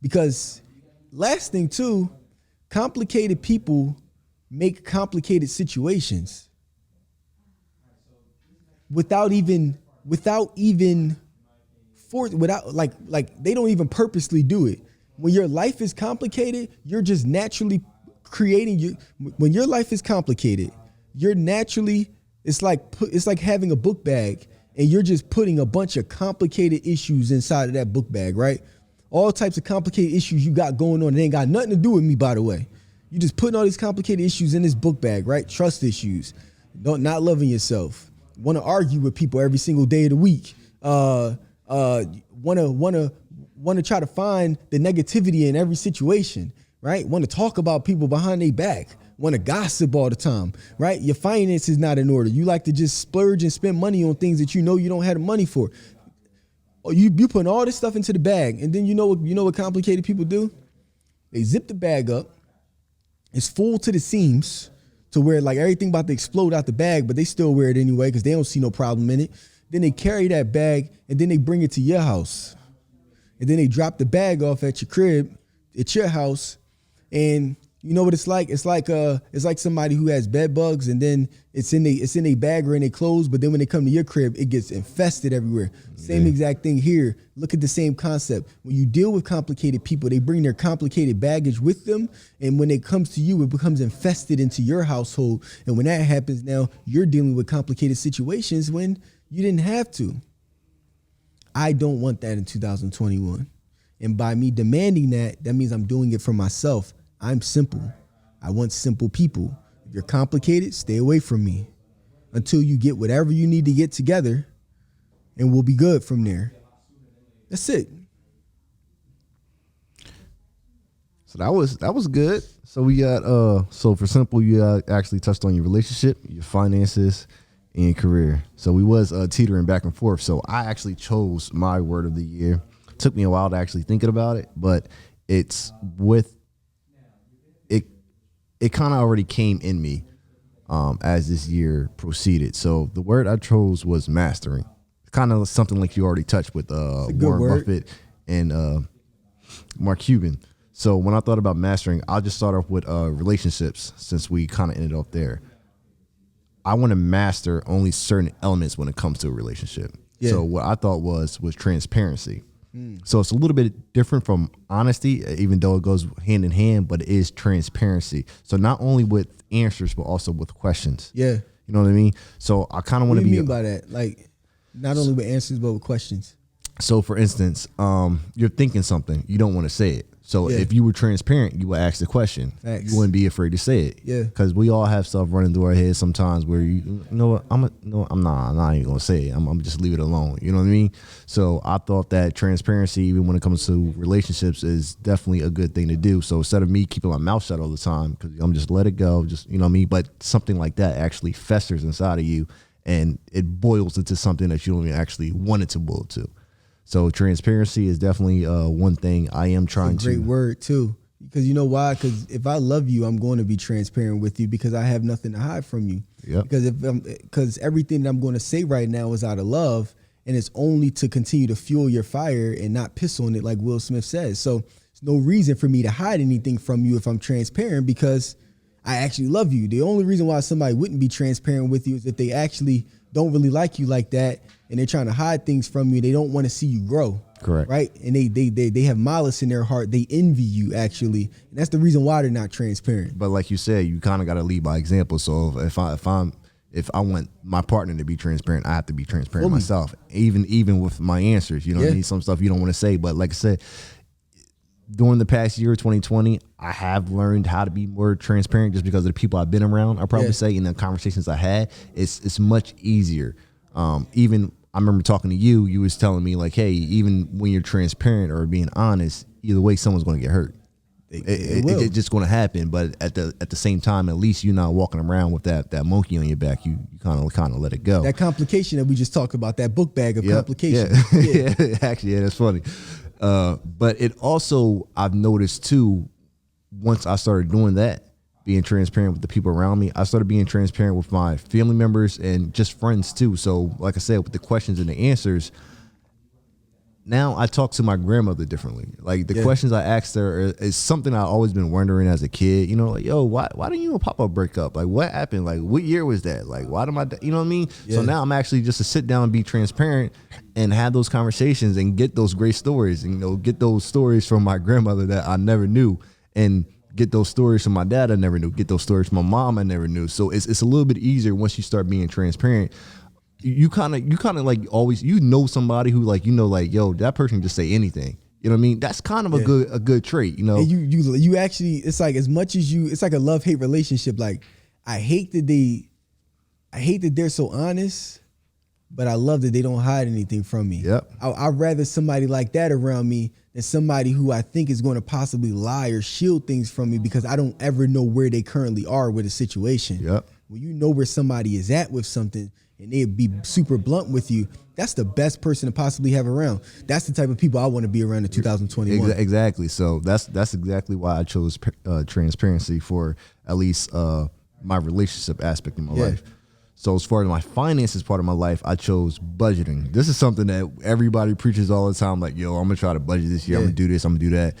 Because last thing too, complicated people make complicated situations. without they don't even purposely do it. When your life is complicated, you're just naturally creating when your life is complicated, you're naturally, it's like having a book bag and you're just putting a bunch of complicated issues inside of that book bag, right? All types of complicated issues you got going on. It ain't got nothing to do with me, by the way. You just putting all these complicated issues in this book bag, right? Trust issues, not loving yourself, want to argue with people every single day of the week, want to try to find the negativity in every situation, right? Want to talk about people behind their back, want to gossip all the time, right? Your finances not in order. You like to just splurge and spend money on things that you know you don't have the money for. You putting all this stuff into the bag, and then you know what complicated people do? They zip the bag up. It's full to the seams to where like everything about to explode out the bag, but they still wear it anyway because they don't see no problem in it. Then they carry that bag and then they bring it to your house. And then they drop the bag off at your crib, at your house. And you know what it's like? It's like somebody who has bed bugs and then it's in a bag or in their clothes, but then when they come to your crib, it gets infested everywhere. Same exact thing here. Look at the same concept. When you deal with complicated people, they bring their complicated baggage with them. And when it comes to you, it becomes infested into your household. And when that happens, now you're dealing with complicated situations when you didn't have to. I don't want that in 2021. And by me demanding that means I'm doing it for myself. I'm simple. I want simple people. If you're complicated, stay away from me until you get whatever you need to get together, and we'll be good from there. That's it. So that was good. So we got so for simple, you actually touched on your relationship, your finances, and career. So we was teetering back and forth. So I actually chose my word of the year. It took me a while to actually thinking about it, but it's with it. It kind of already came in me as this year proceeded. So the word I chose was mastering. Kind of something like you already touched with Warren Buffett and Mark Cuban. So when I thought about mastering, I'll just start off with relationships since we kind of ended up there. I want to master only certain elements when it comes to a relationship. Yeah. So what I thought was transparency. So it's a little bit different from honesty, even though it goes hand in hand, but it is transparency. So not only with answers, but also with questions. Yeah. You know what I mean? So I kind of want to be. What do you mean by that? Like not only with answers, but with questions. So for instance, you're thinking something, you don't want to say it. So if you were transparent, you would ask the question. Facts. You wouldn't be afraid to say it. Yeah. Because we all have stuff running through our heads sometimes where you know what, I'm not even gonna say it. I'm just leave it alone. You know what I mean? So I thought that transparency, even when it comes to relationships, is definitely a good thing to do. So instead of me keeping my mouth shut all the time, because I'm just let it go, just you know what I mean. But something like that actually festers inside of you, and it boils into something that you don't even actually want it to boil to. So transparency is definitely one thing I am trying to. Great word too, because you know why? Because if I love you, I'm going to be transparent with you because I have nothing to hide from you. Yep. Because everything that I'm going to say right now is out of love, and it's only to continue to fuel your fire and not piss on it, like Will Smith says. So there's no reason for me to hide anything from you if I'm transparent because I actually love you. The only reason why somebody wouldn't be transparent with you is if they actually don't really like you like that, and they're trying to hide things from you. They don't want to see you grow. Correct. Right? And they have malice in their heart. They envy you, actually. And that's the reason why they're not transparent. But like you said, you kind of got to lead by example. So if I want my partner to be transparent, I have to be transparent myself. Even with my answers, you know, I need some stuff you don't want to say. But like I said, during the past year, 2020, I have learned how to be more transparent just because of the people I've been around. I probably say in the conversations I had, it's much easier. Even I remember talking to you, you was telling me like, hey, even when you're transparent or being honest, either way, someone's going to get hurt. It's just going to happen. But at the same time, at least you're not walking around with that monkey on your back. You kind of let it go. That complication that we just talked about, that book bag of complication. Yeah. Actually, that's funny. But it also, I've noticed too, once I started doing that, being transparent with the people around me, I started being transparent with my family members and just friends too. So like I said, with the questions and the answers, now I talk to my grandmother differently. Like the questions I asked her is something I've always been wondering as a kid. You know, like, yo, why didn't you and Papa break up? Like, what happened? Like, what year was that? Like, why did you know what I mean? Yeah. So now I'm actually just to sit down and be transparent and have those conversations and get those great stories and, you know, get those stories from my grandmother that I never knew, and get those stories from my dad I never knew, get those stories from my mom I never knew. So it's a little bit easier once you start being transparent. You kind of like always, you know, somebody who like, you know, like, yo, that person can just say anything. You know what I mean? That's kind of a good trait, you know. And you actually, it's like as much as it's like a love-hate relationship. Like I hate that they're so honest, but I love that they don't hide anything from me. Yep. I'd rather somebody like that around me than somebody who I think is going to possibly lie or shield things from me because I don't ever know where they currently are with a situation. Yep. When you know where somebody is at with something and they'd be super blunt with you, that's the best person to possibly have around. That's the type of people I want to be around in 2021. Exactly. So that's exactly why I chose transparency for at least my relationship aspect in my life. So as far as my finances part of my life, I chose budgeting. This is something that everybody preaches all the time. Like, yo, I'm going to try to budget this year. I'm going to do this. I'm going to do that.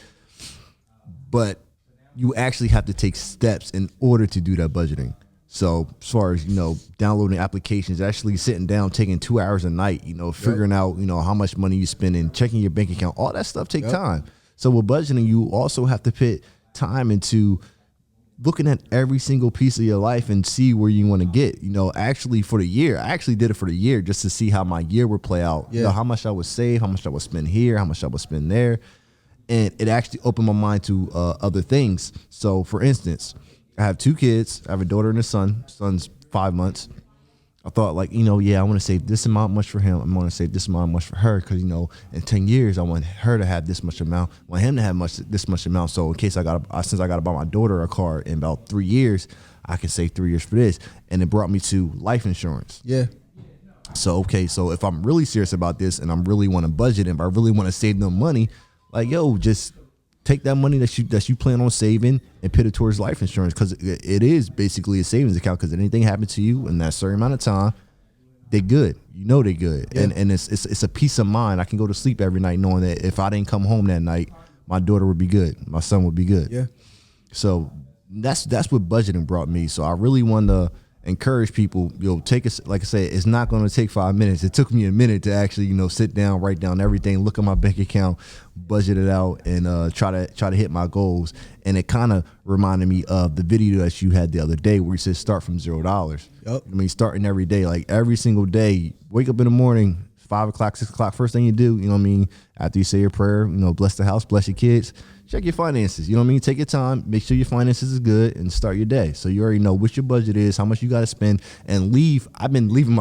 But you actually have to take steps in order to do that budgeting. So as far as, you know, downloading applications, actually sitting down, taking 2 hours a night, you know, figuring out, you know, how much money you spend and checking your bank account, all that stuff takes time. So with budgeting, you also have to put time into looking at every single piece of your life and see where you want to get, you know, actually for the year. I actually did it for the year just to see how my year would play out. You know, how much I would save, how much I would spend here, how much I would spend there. And it actually opened my mind to other things. So for instance, I have 2 kids. I have a daughter and a son. Son's 5 months. I thought, like, you know, I want to save this amount much for him. I want to save this amount much for her because, you know, in 10 years, I want her to have this much amount. I want him to have this much amount. So in case since I got to buy my daughter a car in about 3 years, I can save 3 years for this. And it brought me to life insurance. Yeah. So, so if I'm really serious about this and I really want to budget and I really want to save them money, like, yo, just take that money that you plan on saving and put it towards life insurance, because it is basically a savings account. Because if anything happened to you in that certain amount of time, they're good. You know they're good, and it's a peace of mind. I can go to sleep every night knowing that if I didn't come home that night, my daughter would be good, my son would be good. Yeah. So that's what budgeting brought me. So I really want to encourage people, take us, like I said, it's not going to take 5 minutes. It took me a minute to actually, sit down, write down everything, look at my bank account, budget it out, and try to hit my goals. And it kind of reminded me of the video that you had the other day where you said start from $0. Yep. I mean, starting every day, like every single day, wake up in the morning, 5 o'clock, 6 o'clock, first thing you do, you know what I mean? After you say your prayer, bless the house, bless your kids, check your finances, you know what I mean? Take your time, make sure your finances is good, and start your day. So you already know what your budget is, how much you got to spend, and leave. I've been leaving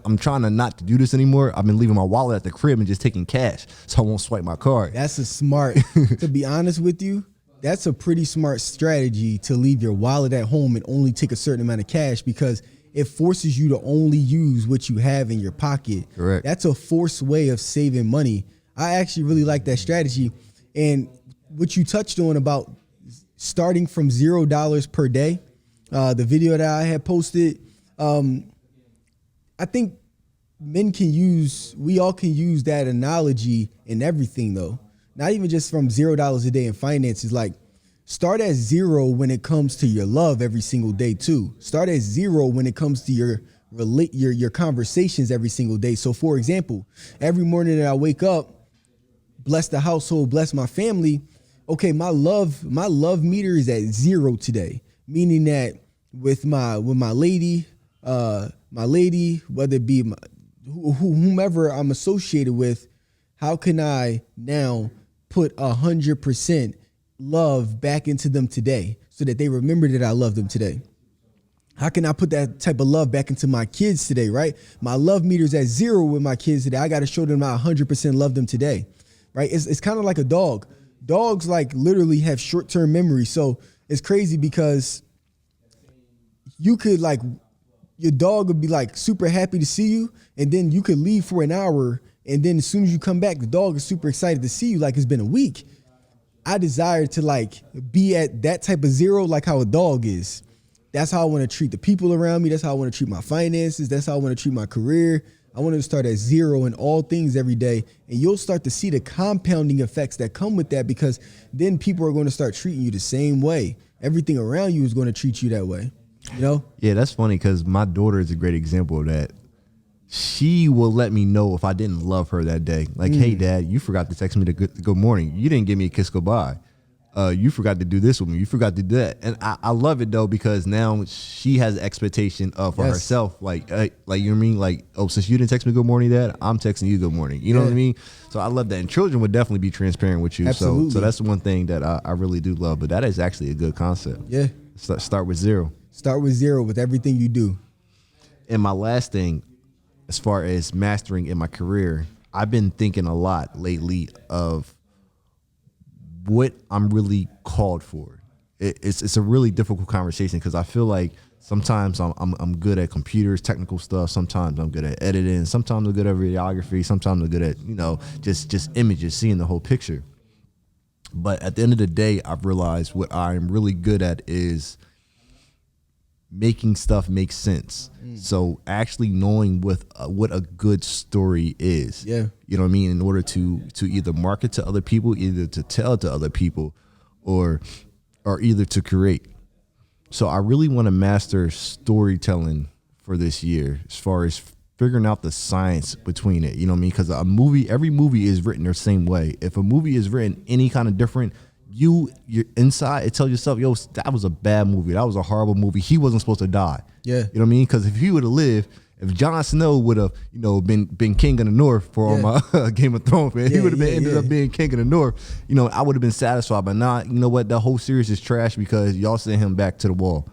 I'm trying to not to do this anymore. I've been leaving my wallet at the crib and just taking cash so I won't swipe my card. That's a smart, to be honest with you, that's a pretty smart strategy to leave your wallet at home and only take a certain amount of cash, because it forces you to only use what you have in your pocket. Correct. That's a forced way of saving money. I actually really like that strategy. And what you touched on about starting from $0 per day, the video that I had posted, I think we all can use that analogy in everything though. Not even just from $0 a day in finances. Like, start at 0 when it comes to your love every single day too. Start at 0 when it comes to your conversations every single day. So for example, every morning that I wake up, bless the household, bless my family. Okay, my love meter is at 0 today. Meaning that with my lady, whether it be whomever I'm associated with, how can I now put 100% love back into them today so that they remember that I love them today? How can I put that type of love back into my kids today, right? My love meter's at 0 with my kids today. I got to show them I 100% love them today, right? It's kind of like a dog. Dogs like literally have short-term memory. So it's crazy because you could your dog would be like super happy to see you, and then you could leave for an hour, and then as soon as you come back, the dog is super excited to see you like it's been a week. I desire to be at that type of 0 like how a dog is. That's how I want to treat the people around me. That's how I want to treat my finances. That's how I want to treat my career. I want to start at 0 in all things every day. And you'll start to see the compounding effects that come with that, because then people are going to start treating you the same way. Everything around you is going to treat you that way. You know? Yeah, that's funny because my daughter is a great example of that. She will let me know if I didn't love her that day. Like, hey, Dad, you forgot to text me the good morning. You didn't give me a kiss goodbye. You forgot to do this with me. You forgot to do that. And I love it, though, because now she has an expectation for herself. Like, you know what I mean? Like, oh, since you didn't text me good morning, Dad, I'm texting you good morning. You know what I mean? So I love that. And children would definitely be transparent with you. Absolutely. So that's the one thing that I really do love. But that is actually a good concept. Yeah. Start with 0. Start with 0 with everything you do. And my last thing, as far as mastering in my career, I've been thinking a lot lately of what I'm really called for. It's a really difficult conversation because I feel like sometimes I'm good at computers, technical stuff. Sometimes I'm good at editing. Sometimes I'm good at videography. Sometimes I'm good at, just images, seeing the whole picture. But at the end of the day, I've realized what I'm really good at is making stuff make sense. So actually knowing what a good story is. Yeah. You know what I mean? In order to either market to other people, either to tell to other people, or either to create. So I really want to master storytelling for this year, as far as figuring out the science between it. You know what I mean? Because every movie is written the same way. If a movie is written any kind of different, you're inside, it tells yourself, yo, that was a bad movie. That was a horrible movie. He wasn't supposed to die. Yeah. You know what I mean? Because if he would have lived, if Jon Snow would have, been king of the North for all my Game of Thrones fans, he would have ended up being king of the North. I would have been satisfied. But not, you know what? The whole series is trash because y'all sent him back to the wall.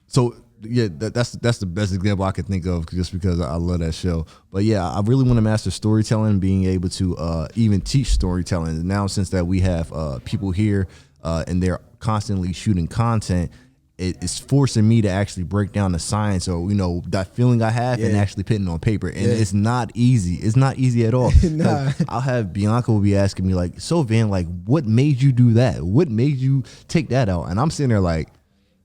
So yeah, that's the best example I could think of, just because I love that show. But yeah, I really want to master storytelling, being able to even teach storytelling. Now, since that we have people here and they're constantly shooting content, it's forcing me to actually break down the science, or that feeling I have, and actually putting it on paper. And it's not easy. It's not easy at all. Nah. I'll have Bianca will be asking me like, so Van, like, what made you do that? What made you take that out? And I'm sitting there like,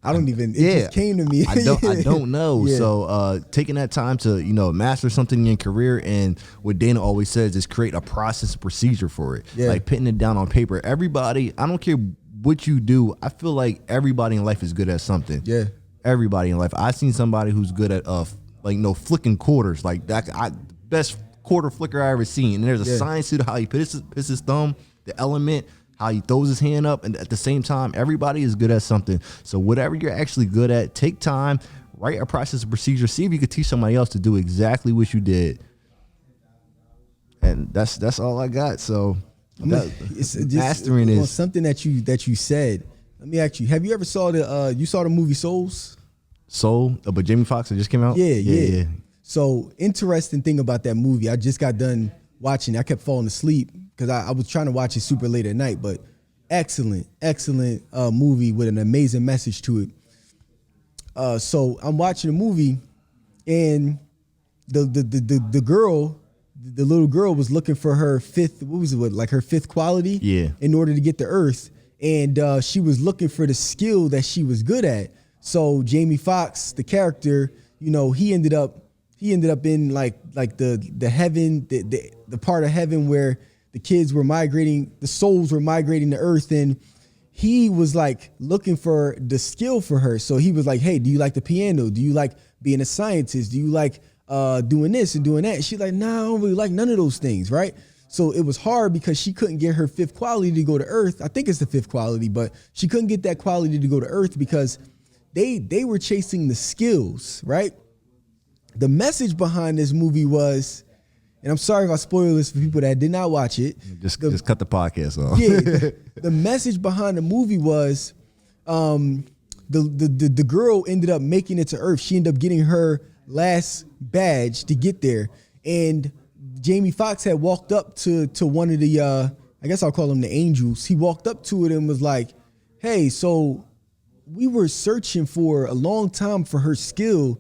it just came to me. I don't know. Yeah. So taking that time to, master something in your career, and what Dana always says is create a process, a procedure for it. Yeah. Like putting it down on paper. Everybody, I don't care what you do, I feel like everybody in life is good at something. Yeah. Everybody in life. I've seen somebody who's good at flicking quarters. Like that, best quarter flicker I ever seen. And there's a science to how he puts his thumb, the element, how he throws his hand up, and at the same time, everybody is good at something. So whatever you're actually good at, take time, write a process, a procedure, see if you could teach somebody else to do exactly what you did. And that's all I got. So mastering is something that you said. Let me ask you: have you ever saw the movie Souls? Soul, but Jamie Foxx just came out. Yeah. So interesting thing about that movie, I just got done watching. I kept falling asleep because I was trying to watch it super late at night, but excellent movie with an amazing message to it. So I'm watching the movie, and the girl, the little girl, was looking for her fifth quality, in order to get to Earth, and she was looking for the skill that she was good at. So Jamie Foxx, the character, he ended up in like the heaven, the part of heaven where the kids were migrating, the souls were migrating to Earth, and he was like looking for the skill for her. So he was like, hey, do you like the piano? Do you like being a scientist? Do you like doing this and doing that? And she's like, no, I don't really like none of those things, right? So it was hard because she couldn't get her fifth quality to go to Earth. I think it's the fifth quality, but she couldn't get that quality to go to Earth because they were chasing the skills, right? The message behind this movie was, and I'm sorry if I spoil this for people that did not watch it. Just cut the podcast off. Yeah, the message behind the movie was, the girl ended up making it to Earth. She ended up getting her last badge to get there, and Jamie Foxx had walked up to one of the, I guess I'll call them the angels. He walked up to it and was like, hey, so we were searching for a long time for her skill,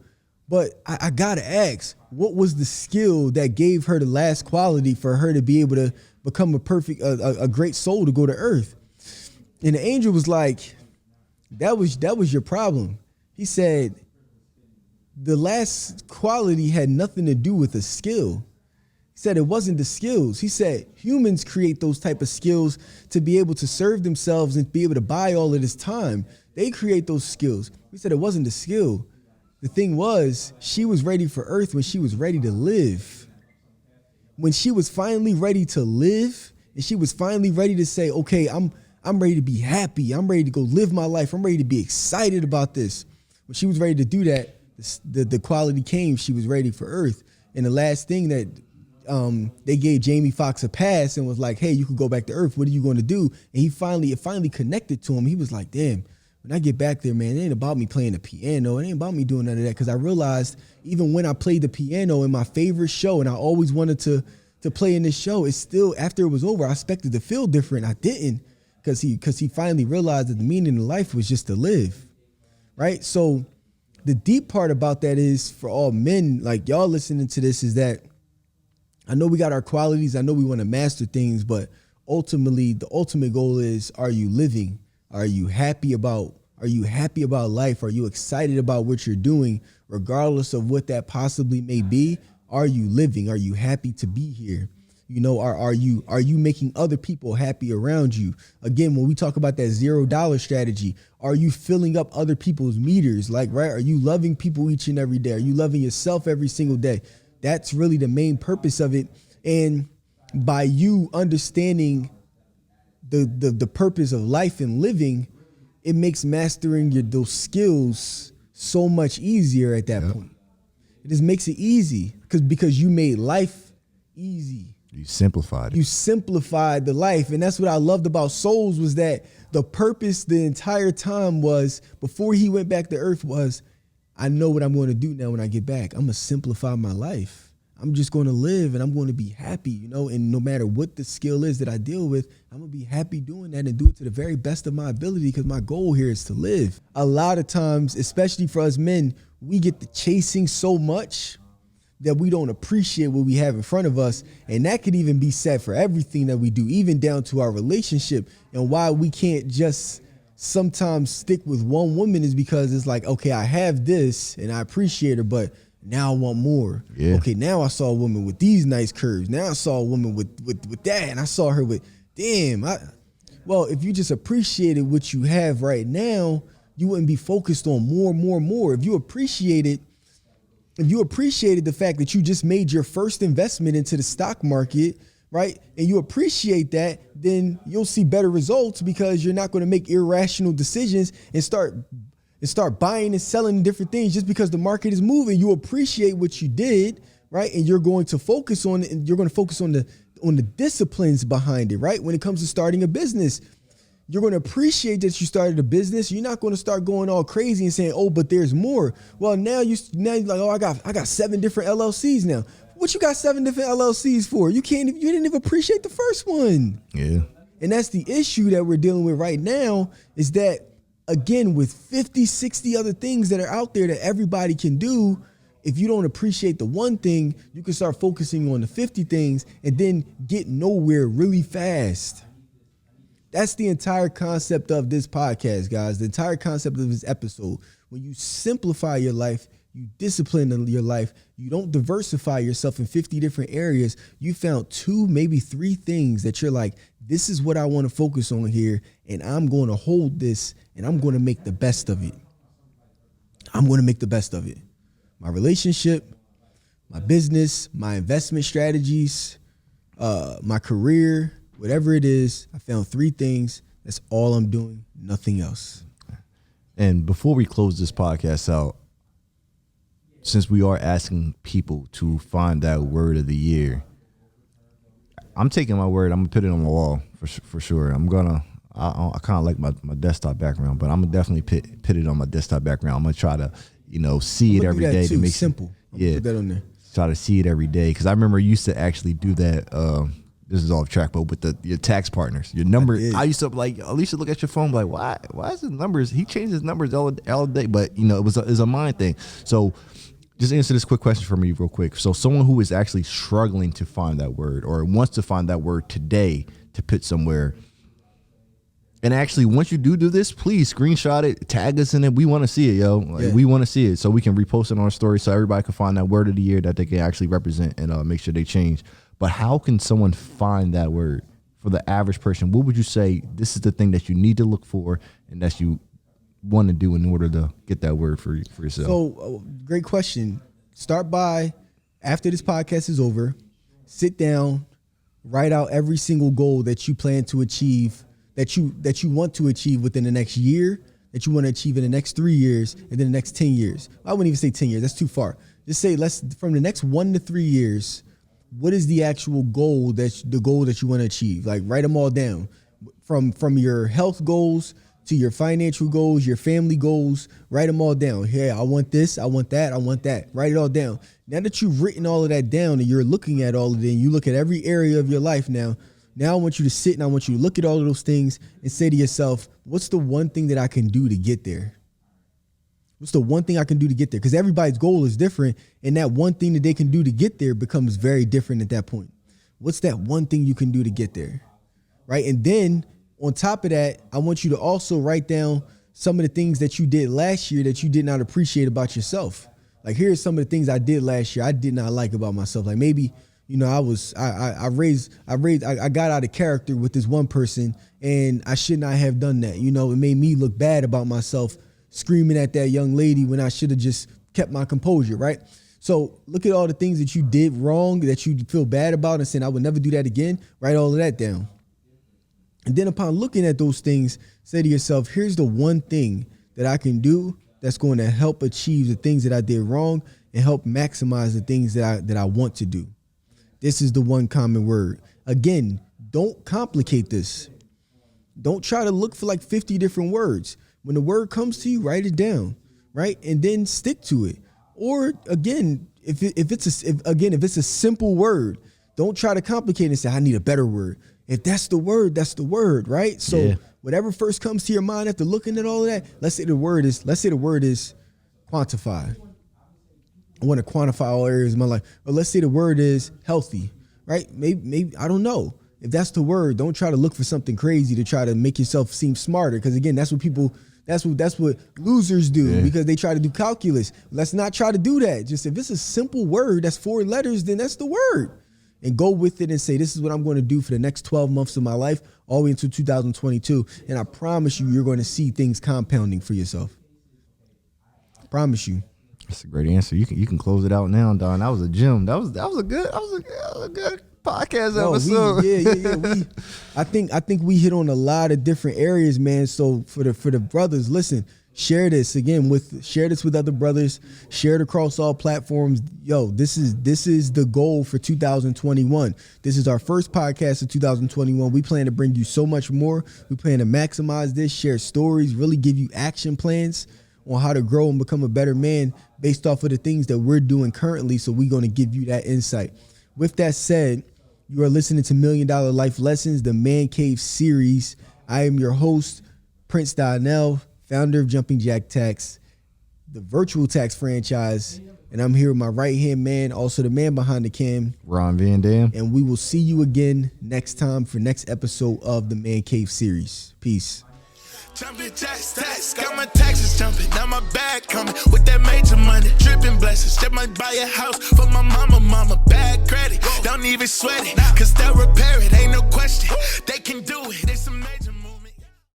but I gotta ask, what was the skill that gave her the last quality for her to be able to become a great soul to go to Earth? And the angel was like, that was your problem. He said, the last quality had nothing to do with a skill. He said it wasn't the skills. He said humans create those type of skills to be able to serve themselves and be able to buy all of this time. They create those skills. He said it wasn't the skill. The thing was, she was ready for Earth when she was ready to live. When she was finally ready to live, and she was finally ready to say, okay, I'm ready to be happy. I'm ready to go live my life. I'm ready to be excited about this. When she was ready to do that, the quality came. She was ready for Earth. And the last thing that they gave Jamie Foxx a pass and was like, hey, you could go back to Earth. What are you going to do? And it finally connected to him. He was like, damn, when I get back there, man, it ain't about me playing the piano. It ain't about me doing none of that. Because I realized even when I played the piano in my favorite show, and I always wanted to play in this show, it's still, after it was over, I expected to feel different. I didn't, because he finally realized that the meaning of life was just to live, right? So the deep part about that is, for all men, like y'all listening to this, is that I know we got our qualities. I know we want to master things, but ultimately, the ultimate goal is, are you living? Are you happy about life? Are you excited about what you're doing, regardless of what that possibly may be? Are you living? Are you happy to be here? You know, are you making other people happy around you? Again, when we talk about that $0 strategy, are you filling up other people's meters? Like, right? Are you loving people each and every day? Are you loving yourself every single day? That's really the main purpose of it. And by you understanding the purpose of life and living, it makes mastering those skills so much easier at that point. It just makes it easy because you made life easy. You simplified it. You simplified the life. And that's what I loved about Souls, was that the purpose the entire time was, before he went back to Earth, was, I know what I'm going to do now when I get back. I'm going to simplify my life. I'm just going to live and I'm going to be happy, you know, and no matter what the skill is that I deal with, I'm going to be happy doing that and do it to the very best of my ability, because my goal here is to live. A lot of times, especially for us men, we get to chasing so much that we don't appreciate what we have in front of us. And that could even be said for everything that we do, even down to our relationship. And why we can't just sometimes stick with one woman is because it's like, okay, I have this and I appreciate her, but now I want more. Yeah. Okay, now I saw a woman with these nice curves. Now I saw a woman with that, and I saw her with, damn. Well, if you just appreciated what you have right now, you wouldn't be focused on more. If you appreciated the fact that you just made your first investment into the stock market, right, and you appreciate that, then you'll see better results, because you're not going to make irrational decisions and start buying and selling different things just because the market is moving. You appreciate what you did, right? And you're going to focus on it, and you're going to focus on the disciplines behind it, right? When it comes to starting a business, you're going to appreciate that you started a business. You're not going to start going all crazy and saying, "Oh, but there's more." Well, now you're like, "Oh, I got 7 different LLCs now." What you got 7 different LLCs for? You didn't even appreciate the first one. Yeah. And that's the issue that we're dealing with right now, is that, again, with 50, 60 other things that are out there that everybody can do, if you don't appreciate the one thing, you can start focusing on the 50 things and then get nowhere really fast. That's the entire concept of this podcast, guys. The entire concept of this episode. When you simplify your life, you discipline your life, you don't diversify yourself in 50 different areas. You found 2, maybe 3 things that you're like, this is what I want to focus on here, and I'm going to hold this, and I'm going to make the best of it. I'm going to make the best of it. My relationship, my business, my investment strategies, my career, whatever it is, I found 3 things. That's all I'm doing, nothing else. And before we close this podcast out, since we are asking people to find that word of the year, I'm taking my word. I'm gonna put it on the wall for sure. I kind of like my desktop background, but I'm gonna definitely put it on my desktop background. I'm gonna try to, see it every day to make simple. Yeah, put that on there. Try to see it every day, because I remember you used to actually do that. This is off track, but with your tax partners, your number. I used to look at your phone like, why is his numbers? He changed his numbers all day, but it was a mind thing. So just answer this quick question for me real quick. So someone who is actually struggling to find that word, or wants to find that word today to put somewhere, And actually, once you do this, please screenshot it, tag us in it. We want to see it, yo. Like, we want to see it so we can repost it on our story so everybody can find that word of the year that they can actually represent and make sure they change. But how can someone find that word for the average person? What would you say this is the thing that you need to look for and that you want to do in order to get that word for yourself? So, great question. Start by, after this podcast is over, sit down, write out every single goal that you plan to achieve, that you want to achieve within the next year, that you want to achieve in the next 3 years, and then the next 10 years. I wouldn't even say 10 years. That's too far. Just say from the next 1 to 3 years, what is the actual goal that you want to achieve? Like, write them all down, from your health goals to your financial goals, your family goals. Write them all down. Hey, I want this, I want that, I want that. Write it all down. Now that you've written all of that down and you're looking at all of it, and you look at every area of your life now I want you to sit and I want you to look at all of those things and say to yourself, what's the one thing that I can do to get there? What's the one thing I can do to get there? Because everybody's goal is different, and that one thing that they can do to get there becomes very different at that point. What's that one thing you can do to get there? Right? And then on top of that, I want you to also write down some of the things that you did last year that you did not appreciate about yourself. Like, here's some of the things I did last year I did not like about myself. Like, maybe, I got out of character with this one person, and I should not have done that. It made me look bad about myself, screaming at that young lady when I should have just kept my composure, right? So look at all the things that you did wrong that you feel bad about and saying, I would never do that again. Write all of that down. And then upon looking at those things, say to yourself, here's the one thing that I can do that's going to help achieve the things that I did wrong and help maximize the things that I want to do. This is the one common word. Again, don't complicate this. Don't try to look for like 50 different words. When the word comes to you, write it down, right? And then stick to it. Or again, if it's a simple word, don't try to complicate it and say, I need a better word. If that's the word, right? So whatever first comes to your mind after looking at all of that, let's say the word is quantify. I want to quantify all areas of my life. But let's say the word is healthy, right? Maybe I don't know. If that's the word, don't try to look for something crazy to try to make yourself seem smarter. Because again, that's what losers do, because they try to do calculus. Let's not try to do that. Just if it's a simple word that's 4 letters, then that's the word. And go with it and say, this is what I'm going to do for the next 12 months of my life, all the way until 2022. And I promise you're going to see things compounding for yourself. I promise you. That's a great answer. You can close it out now, Don. That was a gem. That was a good podcast episode. I think we hit on a lot of different areas, man. So for the brothers, listen, share this with other brothers. Share it across all platforms. Yo, this is the goal for 2021. This is our first podcast of 2021. We plan to bring you so much more. We plan to maximize this, share stories, really give you action plans on how to grow and become a better man based off of the things that we're doing currently. So we're going to give you that insight. With that said, you are listening to $1 Million Life Lessons, the Man Cave series. I am your host, Prince Donnell, founder of Jumping Jack Tax, the virtual tax franchise. And I'm here with my right-hand man, also the man behind the cam, Ron Vann Dam. And we will see you again next time for next episode of the Man Cave series. Peace. Jumping tax, got my taxes jumping, now my bag coming with that major money, dripping blessings, that might buy a house for my mama, bad credit, don't even sweat it, cause they'll repair it, ain't no question, they can do it, it's a major